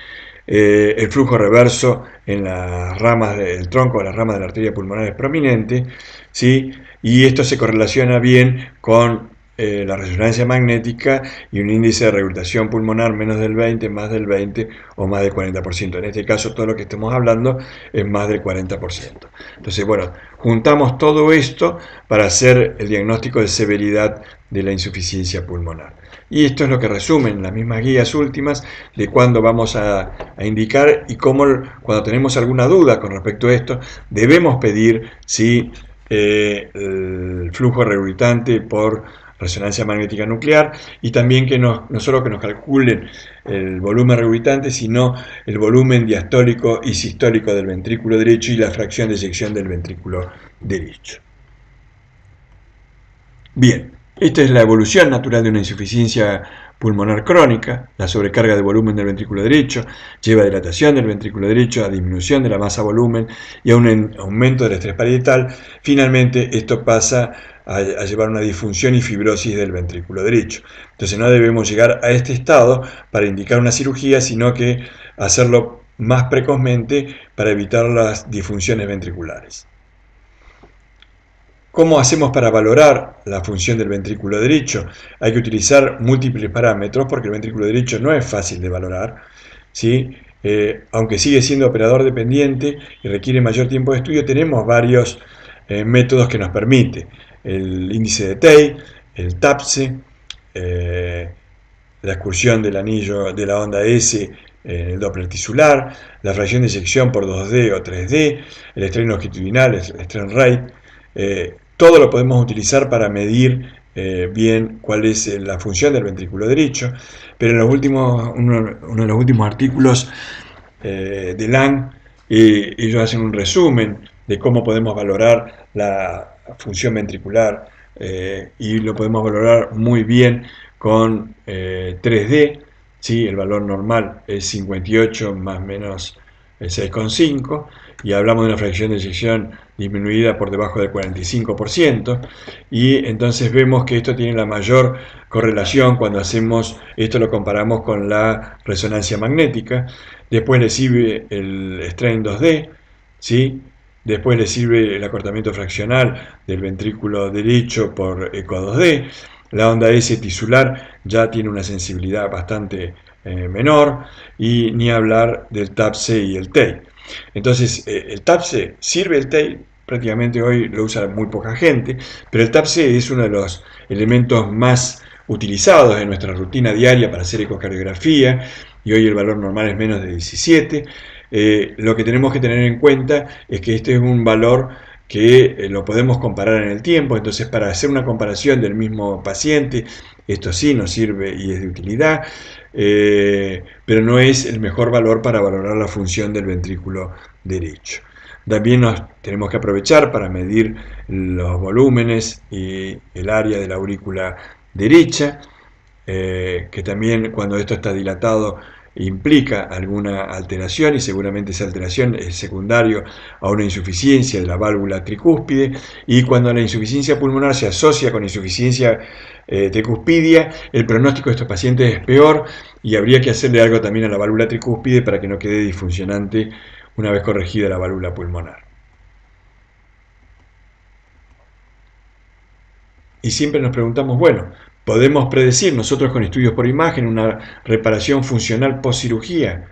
el flujo reverso en las ramas del tronco, de las ramas de la arteria pulmonar es prominente, ¿sí? Y esto se correlaciona bien con la resonancia magnética y un índice de rehabilitación pulmonar menos del 20, más del 20 o más del 40%. En este caso todo lo que estamos hablando es más del 40%. Entonces, bueno, juntamos todo esto para hacer el diagnóstico de severidad de la insuficiencia pulmonar. Y esto es lo que resumen las mismas guías últimas de cuándo vamos a indicar y cómo, cuando tenemos alguna duda con respecto a esto, debemos pedir si el flujo rehabilitante por resonancia magnética nuclear, y también que no solo que nos calculen el volumen rehabilitante, sino el volumen diastólico y sistólico del ventrículo derecho y la fracción de eyección del ventrículo derecho. Bien, esta es la evolución natural de una insuficiencia pulmonar crónica. La sobrecarga de volumen del ventrículo derecho lleva a dilatación del ventrículo derecho, a disminución de la masa volumen y a un aumento del estrés parietal. Finalmente, esto pasa a llevar una disfunción y fibrosis del ventrículo derecho. Entonces no debemos llegar a este estado para indicar una cirugía, sino que hacerlo más precozmente para evitar las disfunciones ventriculares. ¿Cómo hacemos para valorar la función del ventrículo derecho? Hay que utilizar múltiples parámetros porque el ventrículo derecho no es fácil de valorar, ¿sí? Aunque sigue siendo operador dependiente y requiere mayor tiempo de estudio, tenemos varios métodos que nos permiten. El índice de Tay, el TAPSE, la excursión del anillo de la onda S en el Doppler tisular, la fracción de eyección por 2D o 3D, el estrés longitudinal, el strain rate. Todo lo podemos utilizar para medir bien cuál es la función del ventrículo derecho, pero en los uno de los últimos artículos de Lang, ellos hacen un resumen de cómo podemos valorar la función ventricular y lo podemos valorar muy bien con 3D. ¿Sí? El valor normal es 58 más menos 6,5 y hablamos de una fracción de eyección disminuida por debajo del 45%, y entonces vemos que esto tiene la mayor correlación cuando hacemos esto, lo comparamos con la resonancia magnética. Después le sirve el strain 2D, ¿sí? Después le sirve el acortamiento fraccional del ventrículo derecho por eco 2D. La onda S tisular ya tiene una sensibilidad bastante menor, y ni hablar del TAPSE y el TEI. Entonces, el TAPSE sirve, el TEI prácticamente hoy lo usa muy poca gente, pero el TAPSE es uno de los elementos más utilizados en nuestra rutina diaria para hacer ecocardiografía, y hoy el valor normal es menos de 17. Lo que tenemos que tener en cuenta es que este es un valor que lo podemos comparar en el tiempo. Entonces, para hacer una comparación del mismo paciente, esto sí nos sirve y es de utilidad, pero no es el mejor valor para valorar la función del ventrículo derecho. También nos tenemos que aprovechar para medir los volúmenes y el área de la aurícula derecha, que también cuando esto está dilatado implica alguna alteración, y seguramente esa alteración es secundario a una insuficiencia de la válvula tricúspide, y cuando la insuficiencia pulmonar se asocia con insuficiencia tricuspidia, el pronóstico de estos pacientes es peor y habría que hacerle algo también a la válvula tricúspide para que no quede disfuncionante una vez corregida la válvula pulmonar. Y siempre nos preguntamos, bueno, ¿podemos predecir nosotros con estudios por imagen una reparación funcional post cirugía?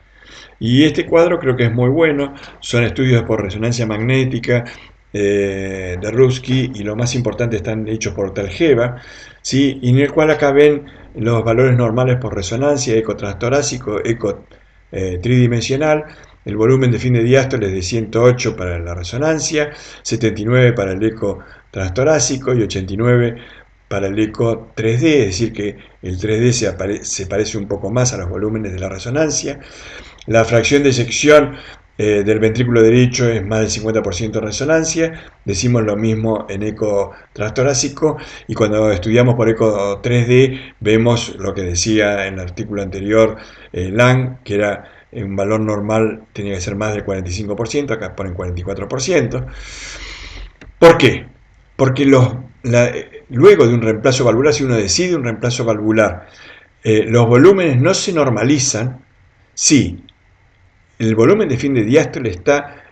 Y este cuadro creo que es muy bueno. Son estudios por resonancia magnética de Ruski, y lo más importante están hechos por Telgeva, ¿sí? Y en el cual acá ven los valores normales por resonancia, eco transtorácico, eco tridimensional. El volumen de fin de diástole es de 108 para la resonancia, 79 para el eco transtorácico y 89 para el eco 3D, es decir, que el 3D se parece un poco más a los volúmenes de la resonancia. La fracción de eyección del ventrículo derecho es más del 50% de resonancia. Decimos lo mismo en eco transtorácico, y cuando estudiamos por eco 3D vemos lo que decía en el artículo anterior Lang, que era un valor normal tenía que ser más del 45%, acá ponen 44%. ¿Por qué? Porque luego de un reemplazo valvular, si uno decide un reemplazo valvular, los volúmenes no se normalizan si el volumen de fin de diástole está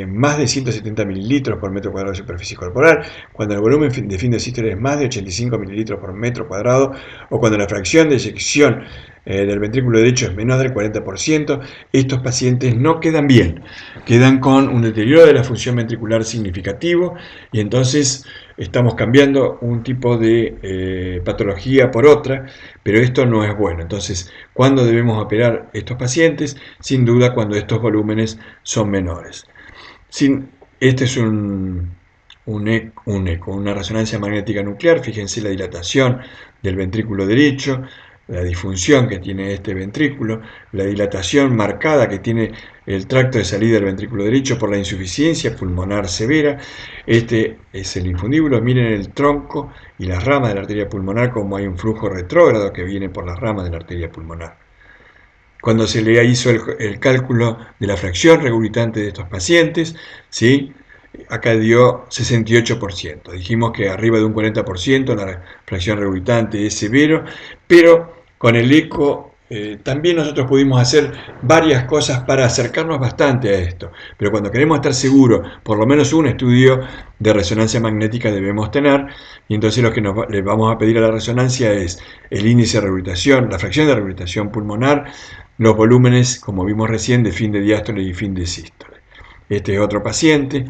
más de 170 mililitros por metro cuadrado de superficie corporal, cuando el volumen de fin de sístole es más de 85 mililitros por metro cuadrado, o cuando la fracción de eyección del ventrículo derecho es menos del 40%, estos pacientes no quedan bien, quedan con un deterioro de la función ventricular significativo, y entonces estamos cambiando un tipo de patología por otra, pero esto no es bueno. Entonces, ¿cuándo debemos operar estos pacientes? Sin duda cuando estos volúmenes son menores. Este es un eco, una resonancia magnética nuclear. Fíjense la dilatación del ventrículo derecho, la disfunción que tiene este ventrículo, la dilatación marcada que tiene el tracto de salida del ventrículo derecho por la insuficiencia pulmonar severa. Este es el infundíbulo. Miren el tronco y las ramas de la arteria pulmonar, como hay un flujo retrógrado que viene por las ramas de la arteria pulmonar. Cuando se le hizo el cálculo de la fracción regurgitante de estos pacientes, ¿sí? Acá dio 68%. Dijimos que arriba de un 40% la fracción regurgitante es severo, pero con el eco también nosotros pudimos hacer varias cosas para acercarnos bastante a esto. Pero cuando queremos estar seguros, por lo menos un estudio de resonancia magnética debemos tener, y entonces lo que le vamos a pedir a la resonancia es el índice de regurgitación, la fracción de regurgitación pulmonar, los volúmenes, como vimos recién, de fin de diástole y fin de sístole. Este es otro paciente,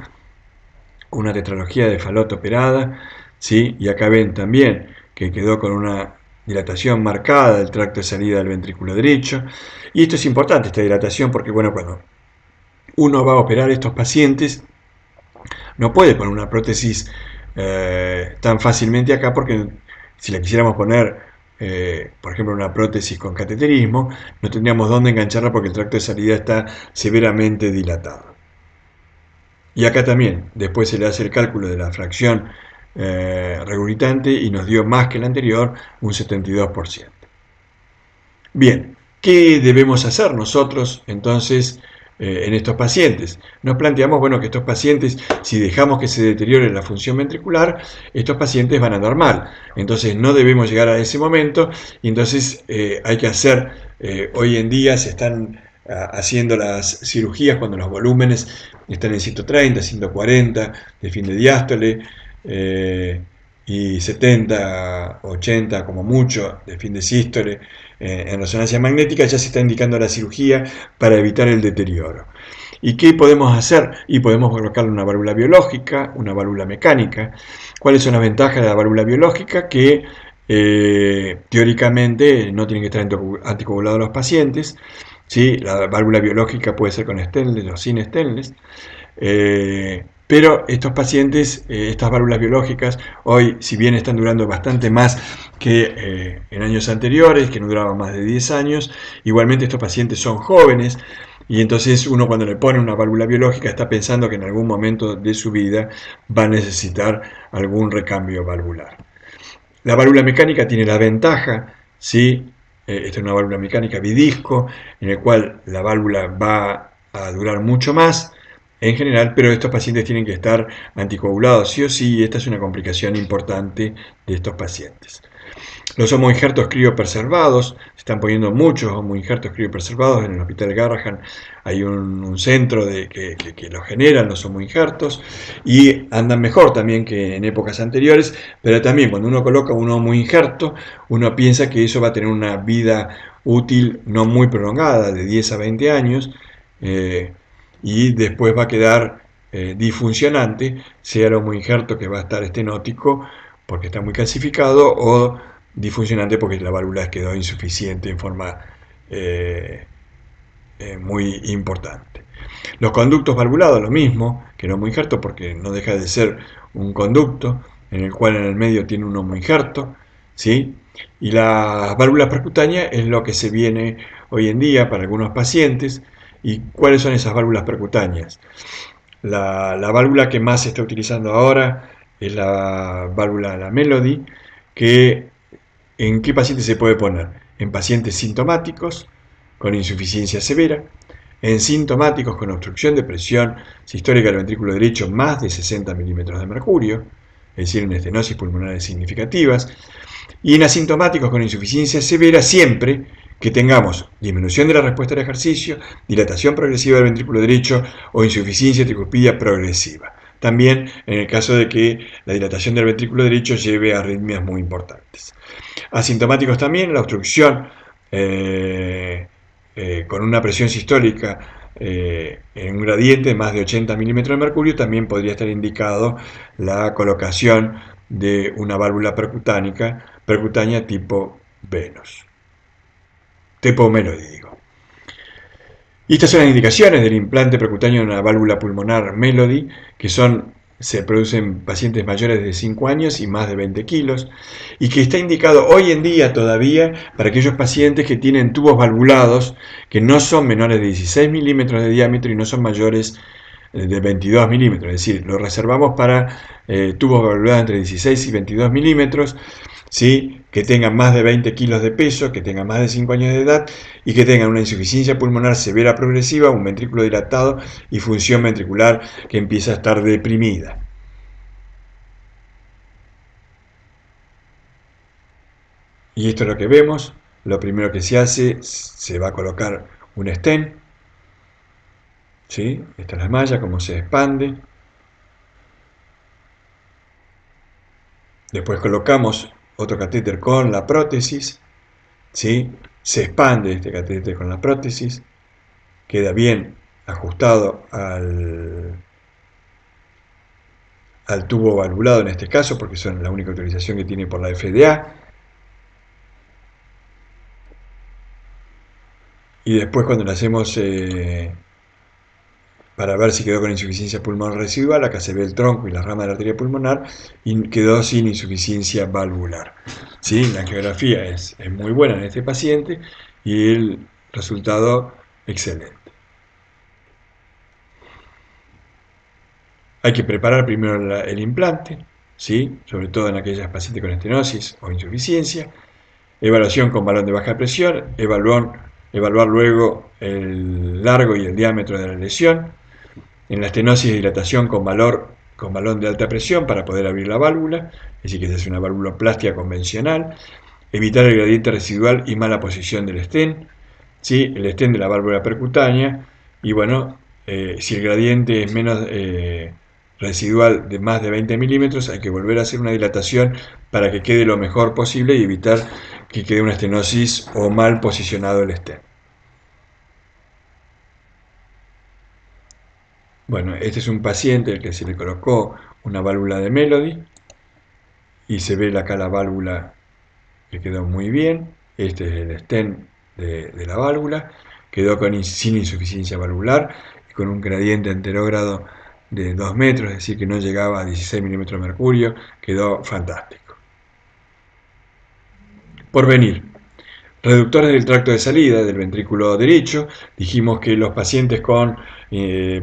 una tetralogía de Fallot operada, ¿sí? Y acá ven también que quedó con una dilatación marcada del tracto de salida del ventrículo derecho. Y esto es importante, esta dilatación, porque bueno, cuando uno va a operar estos pacientes, no puede poner una prótesis tan fácilmente acá, porque si la quisiéramos poner, por ejemplo, una prótesis con cateterismo, no tendríamos dónde engancharla porque el tracto de salida está severamente dilatado. Y acá también, después se le hace el cálculo de la fracción regurgitante y nos dio más que el anterior, un 72%. Bien, ¿qué debemos hacer nosotros entonces en estos pacientes? Nos planteamos, bueno, que estos pacientes, si dejamos que se deteriore la función ventricular, estos pacientes van a andar mal. Entonces no debemos llegar a ese momento, y entonces hay que hacer, hoy en día se están haciendo las cirugías cuando los volúmenes están en 130, 140 de fin de diástole, y 70, 80 como mucho de fin de sístole. En resonancia magnética ya se está indicando la cirugía para evitar el deterioro. ¿Y qué podemos hacer? Y podemos colocarle una válvula biológica, una válvula mecánica. ¿Cuáles son las ventajas de la válvula biológica? Que teóricamente no tienen que estar anticoagulados los pacientes, ¿sí? La válvula biológica puede ser con stainless o sin stainless. Pero estos pacientes, estas válvulas biológicas, hoy, si bien están durando bastante más que en años anteriores, que no duraban más de 10 años, igualmente estos pacientes son jóvenes, y entonces uno cuando le pone una válvula biológica está pensando que en algún momento de su vida va a necesitar algún recambio valvular. La válvula mecánica tiene la ventaja, ¿sí? Esta es una válvula mecánica bidisco, en el cual la válvula va a durar mucho más en general, pero estos pacientes tienen que estar anticoagulados sí o sí, y esta es una complicación importante de estos pacientes. Los homoinjertos criopreservados, se están poniendo muchos homoinjertos criopreservados en el Hospital Garrahan, hay un centro que los generan los homoinjertos, y andan mejor también que en épocas anteriores, pero también cuando uno coloca un homoinjerto, uno piensa que eso va a tener una vida útil no muy prolongada, de 10 a 20 años, y después va a quedar disfuncionante, sea el homoinjerto que va a estar estenótico porque está muy calcificado, o disfuncionante porque la válvula quedó insuficiente en forma muy importante. Los conductos valvulados, lo mismo que el homoinjerto, porque no deja de ser un conducto, en el cual en el medio tiene un homoinjerto, ¿sí? Y las válvulas percutáneas es lo que se viene hoy en día para algunos pacientes. ¿Y cuáles son esas válvulas percutáneas? La válvula que más se está utilizando ahora es la válvula la Melody, que ¿en qué pacientes se puede poner? En pacientes sintomáticos con insuficiencia severa, en sintomáticos con obstrucción de presión sistólica del ventrículo derecho más de 60 milímetros de mercurio, es decir, en estenosis pulmonares significativas, y en asintomáticos con insuficiencia severa siempre que tengamos disminución de la respuesta al ejercicio, dilatación progresiva del ventrículo derecho o insuficiencia tricuspidia progresiva. También en el caso de que la dilatación del ventrículo derecho lleve a arritmias muy importantes. Asintomáticos también, la obstrucción con una presión sistólica en un gradiente de más de 80 milímetros de mercurio, también podría estar indicado la colocación de una válvula percutánea tipo Venus, tipo Melody, digo. Y estas son las indicaciones del implante percutáneo en una válvula pulmonar Melody, que se producen en pacientes mayores de 5 años y más de 20 kilos, y que está indicado hoy en día todavía para aquellos pacientes que tienen tubos valvulados, que no son menores de 16 milímetros de diámetro y no son mayores de 22 milímetros, es decir, lo reservamos para tubos valvulados entre 16 y 22 milímetros, ¿sí? Que tengan más de 20 kilos de peso, que tengan más de 5 años de edad y que tengan una insuficiencia pulmonar severa progresiva, un ventrículo dilatado y función ventricular que empieza a estar deprimida. Y esto es lo que vemos. Lo primero que se hace, se va a colocar un stent, ¿sí? Esta es la malla, cómo se expande. Después colocamos otro catéter con la prótesis, ¿sí? Se expande este catéter con la prótesis, queda bien ajustado al tubo valvulado en este caso, porque son la única autorización que tiene por la FDA. Y después cuando lo hacemos para ver si quedó con insuficiencia pulmonar residual, acá se ve el tronco y la rama de la arteria pulmonar y quedó sin insuficiencia valvular. ¿Sí? La angiografía es muy buena en este paciente y el resultado excelente. Hay que preparar primero el implante, ¿sí? Sobre todo en aquellas pacientes con estenosis o insuficiencia. Evaluación con balón de baja presión, evaluar luego el largo y el diámetro de la lesión. En la estenosis de dilatación con balón de alta presión para poder abrir la válvula, es decir, que se hace una valvuloplastia convencional. Evitar el gradiente residual y mala posición del stent, ¿sí? El stent de la válvula percutánea. Y bueno, si el gradiente es menos residual de más de 20 milímetros, hay que volver a hacer una dilatación para que quede lo mejor posible y evitar que quede una estenosis o mal posicionado el stent. Bueno, este es un paciente al que se le colocó una válvula de Melody y se ve acá la válvula que quedó muy bien. Este es el stent de la válvula, quedó sin insuficiencia valvular y con un gradiente anterógrado de 2 metros, es decir, que no llegaba a 16 milímetros de mercurio, quedó fantástico. Por venir. Reductores del tracto de salida del ventrículo derecho. Dijimos que los pacientes con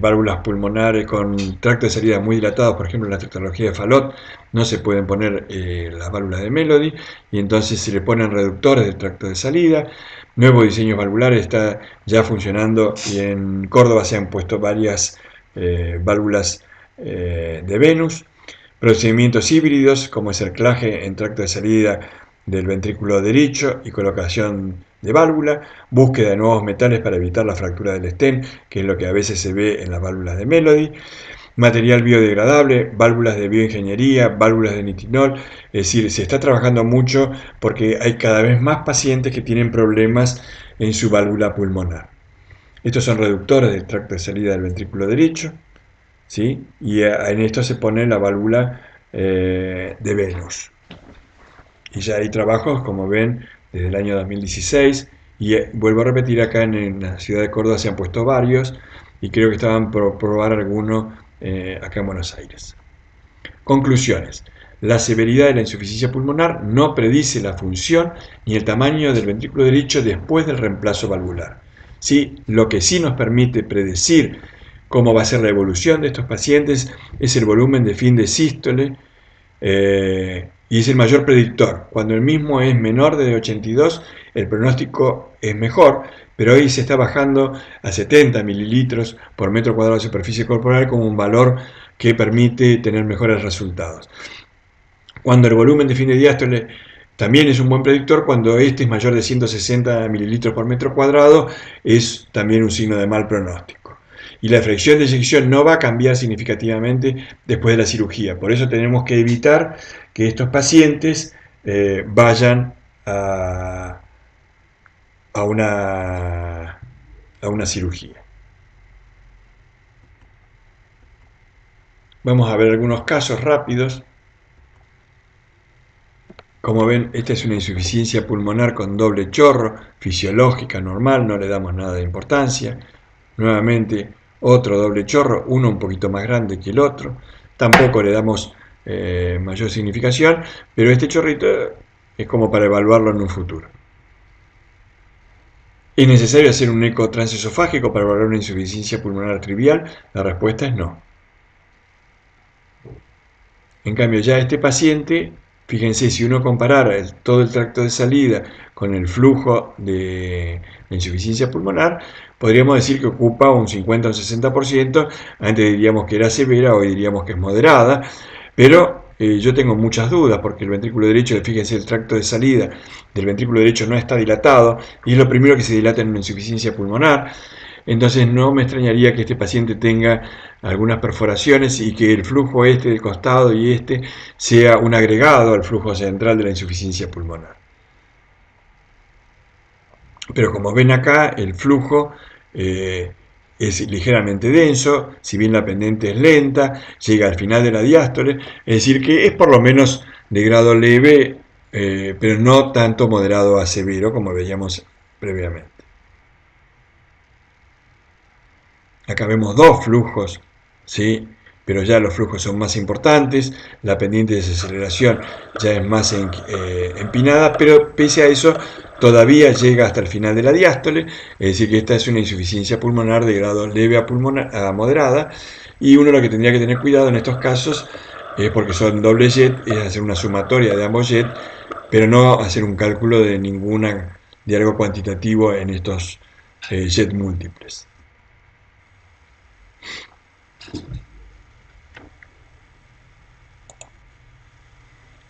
válvulas pulmonares con tracto de salida muy dilatado, por ejemplo en la tractología de Fallot, no se pueden poner las válvulas de Melody y entonces se le ponen reductores del tracto de salida. Nuevo diseño valvular está ya funcionando y en Córdoba se han puesto varias válvulas de Venus. Procedimientos híbridos como es el anclaje en tracto de salida del ventrículo derecho y colocación de válvula, búsqueda de nuevos metales para evitar la fractura del stent, que es lo que a veces se ve en las válvulas de Melody, material biodegradable, válvulas de bioingeniería, válvulas de nitinol, es decir, se está trabajando mucho porque hay cada vez más pacientes que tienen problemas en su válvula pulmonar. Estos son reductores del tracto de salida del ventrículo derecho, ¿sí? Y en esto se pone la válvula de Venus. Y ya hay trabajos, como ven, desde el año 2016, y vuelvo a repetir, acá en la ciudad de Córdoba se han puesto varios, y creo que estaban por probar alguno acá en Buenos Aires. Conclusiones. La severidad de la insuficiencia pulmonar no predice la función ni el tamaño del ventrículo derecho después del reemplazo valvular. ¿Sí? Lo que sí nos permite predecir cómo va a ser la evolución de estos pacientes es el volumen de fin de sístole, y es el mayor predictor. Cuando el mismo es menor de 82, el pronóstico es mejor, pero hoy se está bajando a 70 mililitros por metro cuadrado de superficie corporal como un valor que permite tener mejores resultados. Cuando el volumen de fin de diástole también es un buen predictor, cuando este es mayor de 160 mililitros por metro cuadrado, es también un signo de mal pronóstico. Y la fracción de eyección no va a cambiar significativamente después de la cirugía. Por eso tenemos que evitar que estos pacientes vayan a una cirugía. Vamos a ver algunos casos rápidos. Como ven, esta es una insuficiencia pulmonar con doble chorro, fisiológica, normal, no le damos nada de importancia. Nuevamente, otro doble chorro, uno un poquito más grande que el otro. Tampoco le damos mayor significación, pero este chorrito es como para evaluarlo en un futuro. ¿Es necesario hacer un eco transesofágico para evaluar una insuficiencia pulmonar trivial? La respuesta es no. En cambio, ya este paciente, fíjense, si uno comparara todo el tracto de salida con el flujo de la insuficiencia pulmonar, podríamos decir que ocupa un 50 o un 60%, antes diríamos que era severa, hoy diríamos que es moderada, pero yo tengo muchas dudas porque el ventrículo derecho, fíjense, el tracto de salida del ventrículo derecho no está dilatado y es lo primero que se dilata en una insuficiencia pulmonar. Entonces no me extrañaría que este paciente tenga algunas perforaciones y que el flujo este del costado y este sea un agregado al flujo central de la insuficiencia pulmonar. Pero como ven acá, el flujo es ligeramente denso, si bien la pendiente es lenta, llega al final de la diástole, es decir que es por lo menos de grado leve, pero no tanto moderado a severo como veíamos previamente. Acá vemos dos flujos, ¿sí? Pero ya los flujos son más importantes, la pendiente de desaceleración ya es más empinada, pero pese a eso todavía llega hasta el final de la diástole, es decir que esta es una insuficiencia pulmonar de grado leve a moderada, y uno lo que tendría que tener cuidado en estos casos es porque son doble jet, es hacer una sumatoria de ambos jet, pero no hacer un cálculo de algo cuantitativo en estos jet múltiples.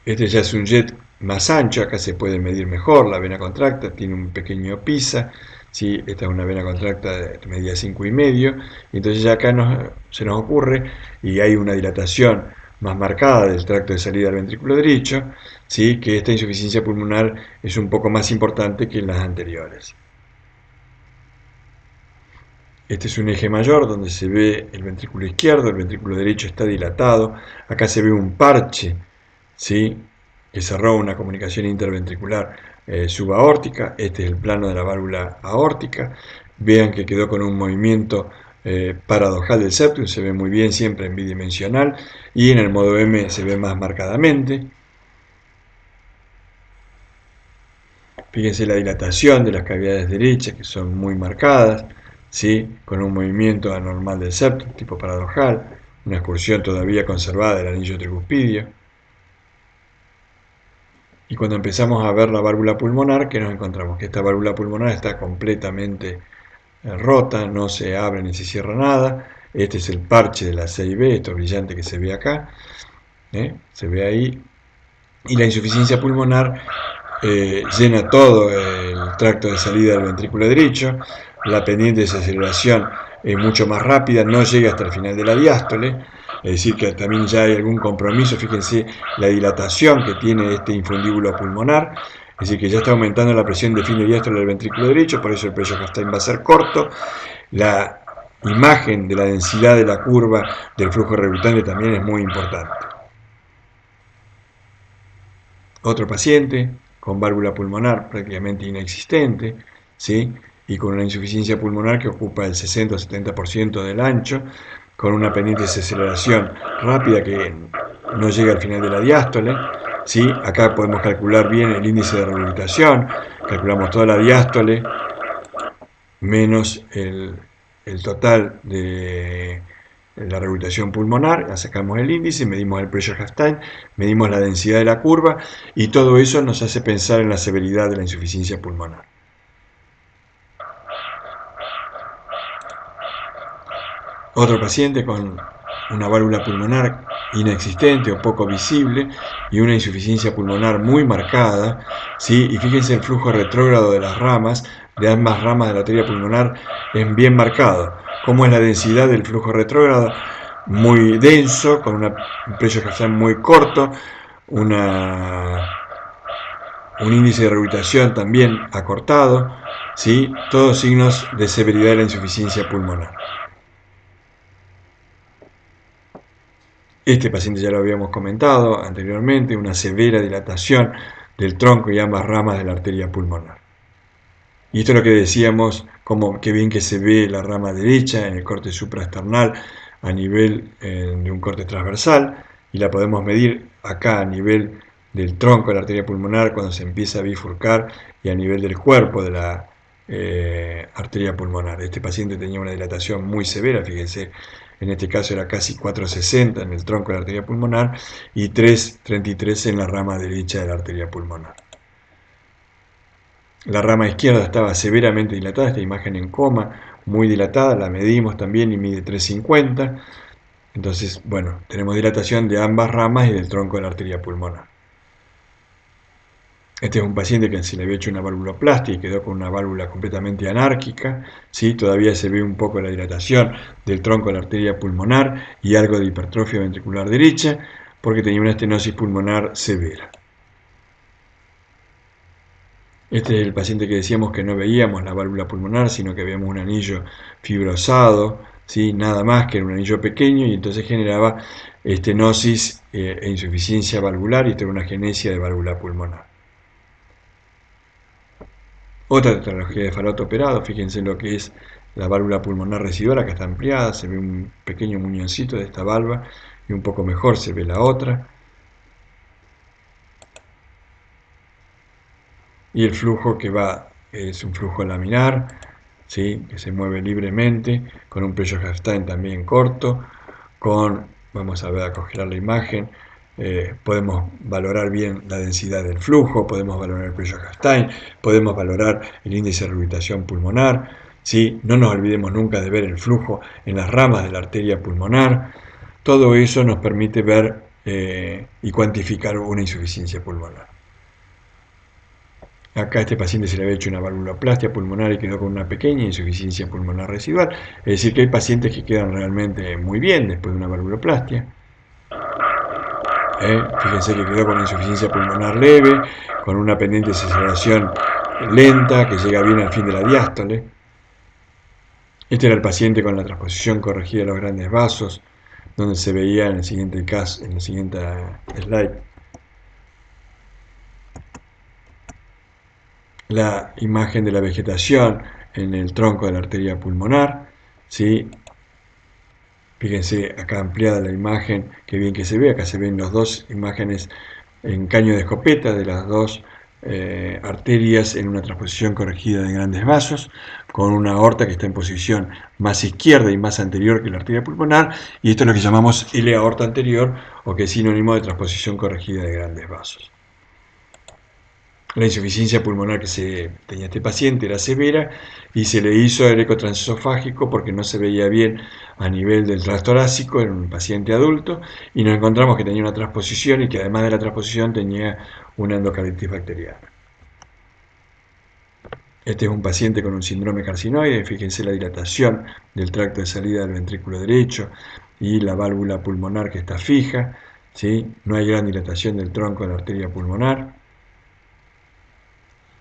Este ya es un jet más ancho, acá se puede medir mejor la vena contracta, tiene un pequeño pisa, ¿sí? Esta es una vena contracta de medida 5,5, y entonces ya acá se nos ocurre, y hay una dilatación más marcada del tracto de salida del ventrículo derecho, ¿sí? Que esta insuficiencia pulmonar es un poco más importante que en las anteriores. Este es un eje mayor donde se ve el ventrículo izquierdo, el ventrículo derecho está dilatado, acá se ve un parche, ¿sí? Que cerró una comunicación interventricular subaórtica. Este es el plano de la válvula aórtica. Vean que quedó con un movimiento paradojal del septum, se ve muy bien siempre en bidimensional, y en el modo M se ve más marcadamente. Fíjense la dilatación de las cavidades derechas, que son muy marcadas, ¿sí? Con un movimiento anormal del septum, tipo paradojal, una excursión todavía conservada del anillo tricuspidio. Y cuando empezamos a ver la válvula pulmonar, ¿qué nos encontramos? Que esta válvula pulmonar está completamente rota, no se abre ni se cierra nada. Este es el parche de la 6B, esto brillante que se ve acá, se ve ahí. Y la insuficiencia pulmonar llena todo el tracto de salida del ventrículo derecho. La pendiente de desaceleración es mucho más rápida, no llega hasta el final de la diástole, es decir que también ya hay algún compromiso. Fíjense la dilatación que tiene este infundíbulo pulmonar, es decir que ya está aumentando la presión de fin de diástole del ventrículo derecho, por eso el pressure time va a ser corto. La imagen de la densidad de la curva del flujo resultante también es muy importante. Otro paciente con válvula pulmonar prácticamente inexistente, ¿sí? Y con una insuficiencia pulmonar que ocupa el 60 o 70% del ancho, con una pendiente desaceleración rápida que no llega al final de la diástole. ¿Sí? Acá podemos calcular bien el índice de rehabilitación, calculamos toda la diástole menos el total de la rehabilitación pulmonar, sacamos el índice, medimos el pressure half time, medimos la densidad de la curva y todo eso nos hace pensar en la severidad de la insuficiencia pulmonar. Otro paciente con una válvula pulmonar inexistente o poco visible y una insuficiencia pulmonar muy marcada, ¿sí? Y fíjense el flujo retrógrado de las ramas, de ambas ramas de la arteria pulmonar, es bien marcado. ¿Cómo es la densidad del flujo retrógrado? Muy denso, con un pressure half time muy corto, un índice de rehabilitación también acortado, ¿sí? Todos signos de severidad de la insuficiencia pulmonar. Este paciente ya lo habíamos comentado anteriormente, una severa dilatación del tronco y ambas ramas de la arteria pulmonar. Y esto es lo que decíamos, como que bien que se ve la rama derecha en el corte supraesternal a nivel de un corte transversal, y la podemos medir acá a nivel del tronco de la arteria pulmonar cuando se empieza a bifurcar y a nivel del cuerpo de la arteria pulmonar. Este paciente tenía una dilatación muy severa, fíjense, en este caso era casi 4,60 en el tronco de la arteria pulmonar y 3,33 en la rama derecha de la arteria pulmonar. La rama izquierda estaba severamente dilatada, esta imagen en coma, muy dilatada, la medimos también y mide 3,50. Entonces, bueno, tenemos dilatación de ambas ramas y del tronco de la arteria pulmonar. Este es un paciente que se le había hecho una valvuloplastia y quedó con una válvula completamente anárquica, ¿sí? Todavía se ve un poco la dilatación del tronco de la arteria pulmonar y algo de hipertrofia ventricular derecha, porque tenía una estenosis pulmonar severa. Este es el paciente que decíamos que no veíamos la válvula pulmonar, sino que veíamos un anillo fibrosado, ¿sí? Nada más que era un anillo pequeño y entonces generaba estenosis e insuficiencia valvular y esto era una agenesia de válvula pulmonar. Otra tetralogía de Fallot operado, fíjense lo que es la válvula pulmonar residual, acá está ampliada, se ve un pequeño muñoncito de esta válvula y un poco mejor se ve la otra. Y el flujo que va es un flujo laminar, ¿sí? Que se mueve libremente, con un pressure half time también corto, vamos a ver a congelar la imagen, podemos valorar bien la densidad del flujo, podemos valorar el pressure half time, podemos valorar el índice de rehabilitación pulmonar, ¿sí? No nos olvidemos nunca de ver el flujo en las ramas de la arteria pulmonar, todo eso nos permite ver y cuantificar una insuficiencia pulmonar. Acá a este paciente se le había hecho una valvuloplastia pulmonar y quedó con una pequeña insuficiencia pulmonar residual. Es decir, que hay pacientes que quedan realmente muy bien después de una valvuloplastia. Fíjense que quedó con una insuficiencia pulmonar leve, con una pendiente de aceleración lenta que llega bien al fin de la diástole. Este era el paciente con la transposición corregida de los grandes vasos, donde se veía en el siguiente caso, en el siguiente slide, la imagen de la vegetación en el tronco de la arteria pulmonar, ¿sí? Fíjense acá ampliada la imagen, qué bien que se ve, acá se ven las dos imágenes en caño de escopeta de las dos arterias en una transposición corregida de grandes vasos, con una aorta que está en posición más izquierda y más anterior que la arteria pulmonar, y esto es lo que llamamos L aorta anterior, o que es sinónimo de transposición corregida de grandes vasos. La insuficiencia pulmonar que tenía este paciente era severa y se le hizo el eco transesofágico porque no se veía bien a nivel del transtorácico en un paciente adulto y nos encontramos que tenía una transposición y que además de la transposición tenía una endocarditis bacteriana. Este es un paciente con un síndrome carcinoide, fíjense la dilatación del tracto de salida del ventrículo derecho y la válvula pulmonar que está fija, ¿sí? No hay gran dilatación del tronco de la arteria pulmonar.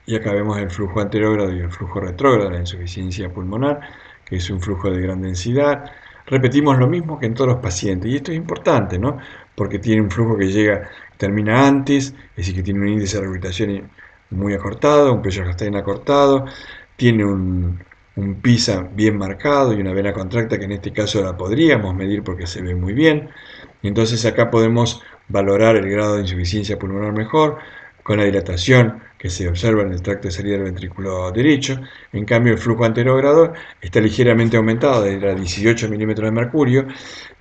Y acá vemos el flujo anterógrado y el flujo retrógrado de la insuficiencia pulmonar, que es un flujo de gran densidad. Repetimos lo mismo que en todos los pacientes, y esto es importante, ¿no? Porque tiene un flujo que termina antes, es decir, que tiene un índice de rehabilitación muy acortado, un pressure half time acortado, tiene un PISA bien marcado y una vena contracta que en este caso la podríamos medir porque se ve muy bien. Y entonces acá podemos valorar el grado de insuficiencia pulmonar mejor, con la dilatación que se observa en el tracto de salida del ventrículo derecho. En cambio, el flujo anterogrado está ligeramente aumentado desde 18 milímetros de mercurio,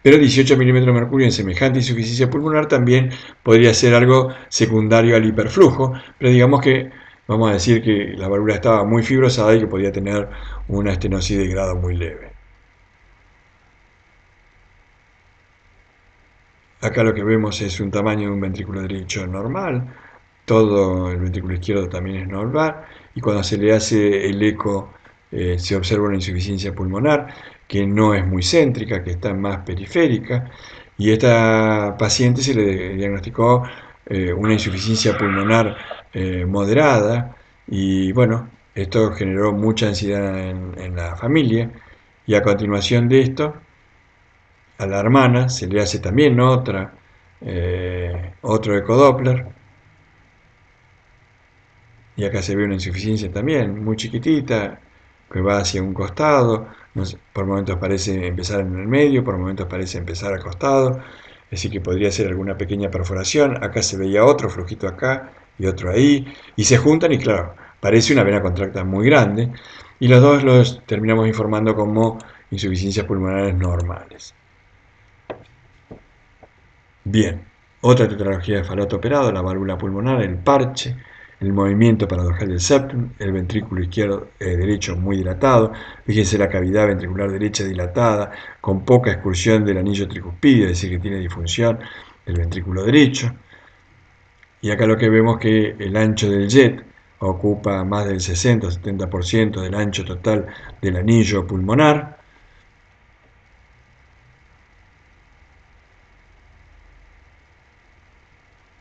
pero 18 milímetros de mercurio en semejante insuficiencia pulmonar también podría ser algo secundario al hiperflujo, pero digamos que vamos a decir que la válvula estaba muy fibrosada y que podía tener una estenosis de grado muy leve. Acá lo que vemos es un tamaño de un ventrículo derecho normal, todo el ventrículo izquierdo también es normal, y cuando se le hace el eco se observa una insuficiencia pulmonar que no es muy céntrica, que está más periférica, y a esta paciente se le diagnosticó una insuficiencia pulmonar moderada, y bueno, esto generó mucha ansiedad en la familia, y a continuación de esto a la hermana se le hace también otro ecodoppler, y acá se ve una insuficiencia también muy chiquitita que va hacia un costado, no sé, por momentos parece empezar en el medio, por momentos parece empezar al costado, es decir que podría ser alguna pequeña perforación. Acá se veía otro flujito acá y otro ahí, y se juntan y claro, parece una vena contracta muy grande, y los dos los terminamos informando como insuficiencias pulmonares normales. Bien, otra tetralogía de Fallot operado, la válvula pulmonar, el parche, el movimiento paradojal del septum, el ventrículo izquierdo derecho muy dilatado, fíjense la cavidad ventricular derecha dilatada, con poca excursión del anillo tricuspideo, es decir, que tiene disfunción del ventrículo derecho. Y acá lo que vemos es que el ancho del jet ocupa más del 60-70% del ancho total del anillo pulmonar.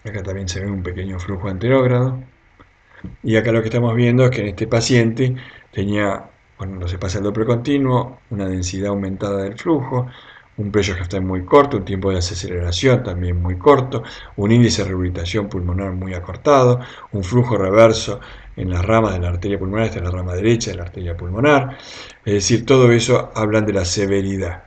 Acá también se ve un pequeño flujo anterógrado. Y acá lo que estamos viendo es que en este paciente tenía, cuando se pasa el Doppler continuo, una densidad aumentada del flujo, un pressure half-time muy corto, un tiempo de desaceleración también muy corto, un índice de rehabilitación pulmonar muy acortado, un flujo reverso en las ramas de la arteria pulmonar, esta es la rama derecha de la arteria pulmonar, es decir, todo eso hablan de la severidad.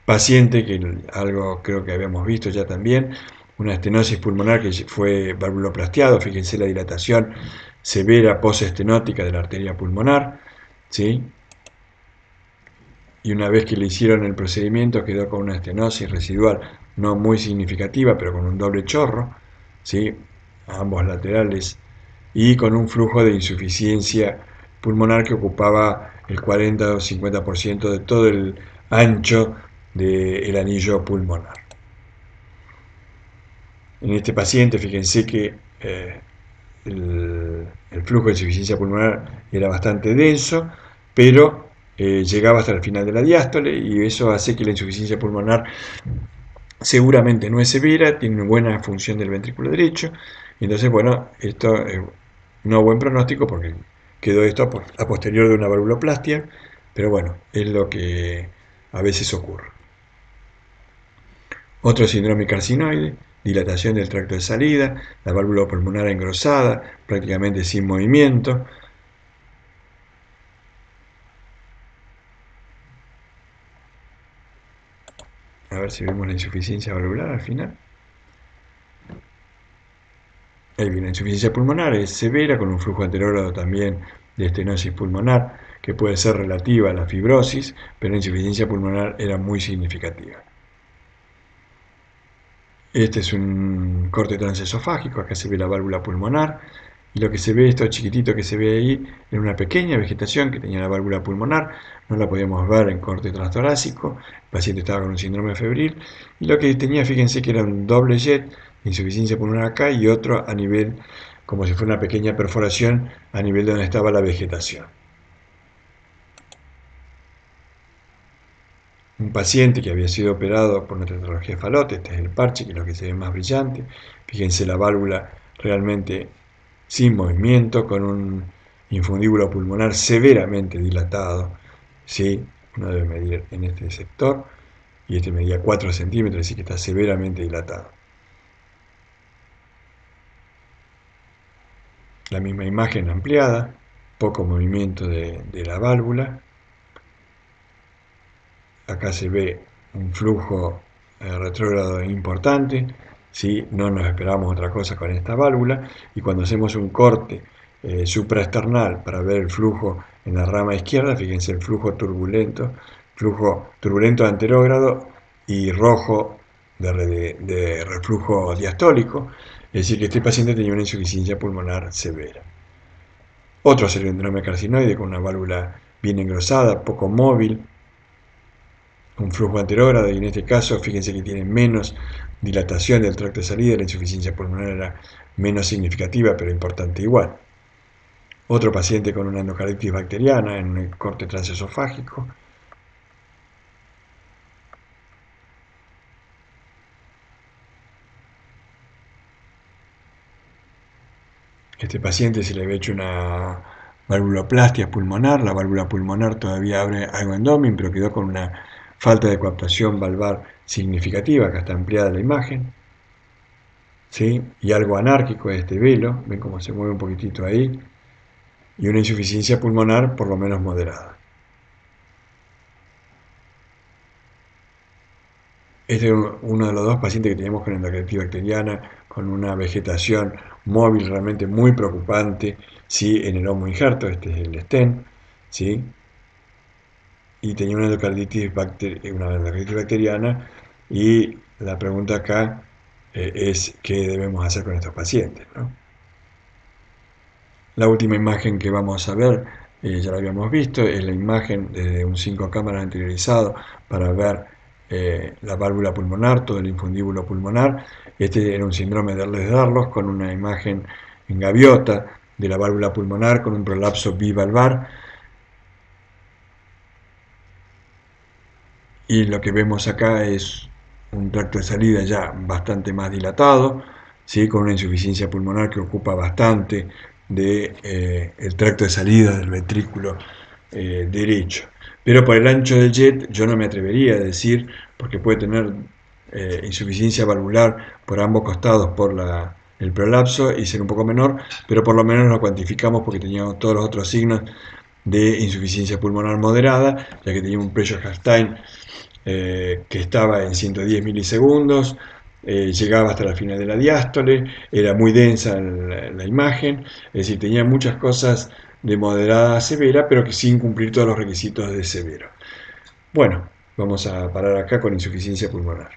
Paciente, que algo creo que habíamos visto ya también, una estenosis pulmonar que fue valvuloplastiado, fíjense la dilatación severa postestenótica de la arteria pulmonar, ¿sí? Y una vez que le hicieron el procedimiento quedó con una estenosis residual no muy significativa, pero con un doble chorro, ¿sí? A ambos laterales, y con un flujo de insuficiencia pulmonar que ocupaba el 40 o 50% de todo el ancho del anillo pulmonar. En este paciente, fíjense que el flujo de insuficiencia pulmonar era bastante denso, pero llegaba hasta el final de la diástole, y eso hace que la insuficiencia pulmonar seguramente no es severa, tiene una buena función del ventrículo derecho, y entonces, bueno, esto es no buen pronóstico porque quedó esto a posterior de una valvuloplastia, pero bueno, es lo que a veces ocurre. Otro síndrome carcinoide, dilatación del tracto de salida, la válvula pulmonar engrosada, prácticamente sin movimiento. A ver si vemos la insuficiencia valvular al final. Ahí viene, la insuficiencia pulmonar es severa, con un flujo anterógrado también de estenosis pulmonar, que puede ser relativa a la fibrosis, pero la insuficiencia pulmonar era muy significativa. Este es un corte transesofágico, acá se ve la válvula pulmonar, y lo que se ve, esto chiquitito que se ve ahí, era una pequeña vegetación que tenía la válvula pulmonar, no la podíamos ver en corte transtorácico, el paciente estaba con un síndrome febril, y lo que tenía, fíjense que era un doble jet de insuficiencia pulmonar acá y otro a nivel, como si fuera una pequeña perforación a nivel de donde estaba la vegetación. Un paciente que había sido operado por una tetralogía de Fallot, este es el parche, que es lo que se ve más brillante, fíjense la válvula realmente sin movimiento, con un infundíbulo pulmonar severamente dilatado, ¿sí? Uno debe medir en este sector, y este medía 4 centímetros, así que está severamente dilatado. La misma imagen ampliada, poco movimiento de la válvula. Acá se ve un flujo retrógrado importante, ¿sí? No nos esperamos otra cosa con esta válvula, y cuando hacemos un corte supraesternal para ver el flujo en la rama izquierda, fíjense el flujo turbulento de anterógrado y rojo de reflujo diastólico, es decir, que este paciente tenía una insuficiencia pulmonar severa. Otro síndrome carcinoide con una válvula bien engrosada, poco móvil, un flujo anterógrado, y en este caso fíjense que tiene menos dilatación del tracto de salida, la insuficiencia pulmonar era menos significativa pero importante igual. Otro paciente con una endocarditis bacteriana en un corte transesofágico. Este paciente se le había hecho una valvuloplastia pulmonar, la válvula pulmonar todavía abre algo endomin, pero quedó con una falta de coaptación valvar significativa, acá está ampliada la imagen, ¿sí? Y algo anárquico es este velo, ven cómo se mueve un poquitito ahí, y una insuficiencia pulmonar por lo menos moderada. Este es uno de los dos pacientes que teníamos con endocarditis bacteriana, con una vegetación móvil realmente muy preocupante, ¿sí? En el homo injerto, este es el stent, ¿sí? Y tenía una endocarditis bacteriana, y la pregunta acá es qué debemos hacer con estos pacientes, ¿no? La última imagen que vamos a ver, ya la habíamos visto, es la imagen de un 5 cámaras anteriorizado para ver la válvula pulmonar, todo el infundíbulo pulmonar. Este era un síndrome de Ehlers-Danlos con una imagen en gaviota de la válvula pulmonar con un prolapso bivalvar. Y lo que vemos acá es un tracto de salida ya bastante más dilatado, ¿sí? Con una insuficiencia pulmonar que ocupa bastante el tracto de salida del ventrículo derecho. Pero por el ancho del jet yo no me atrevería a decir, porque puede tener insuficiencia valvular por ambos costados por el prolapso y ser un poco menor, pero por lo menos lo cuantificamos porque teníamos todos los otros signos de insuficiencia pulmonar moderada, ya que tenía un pressure Stein que estaba en 110 milisegundos, llegaba hasta la final de la diástole, era muy densa la imagen, es decir, tenía muchas cosas de moderada a severa, pero que sin cumplir todos los requisitos de severo. Bueno, vamos a parar acá con insuficiencia pulmonar.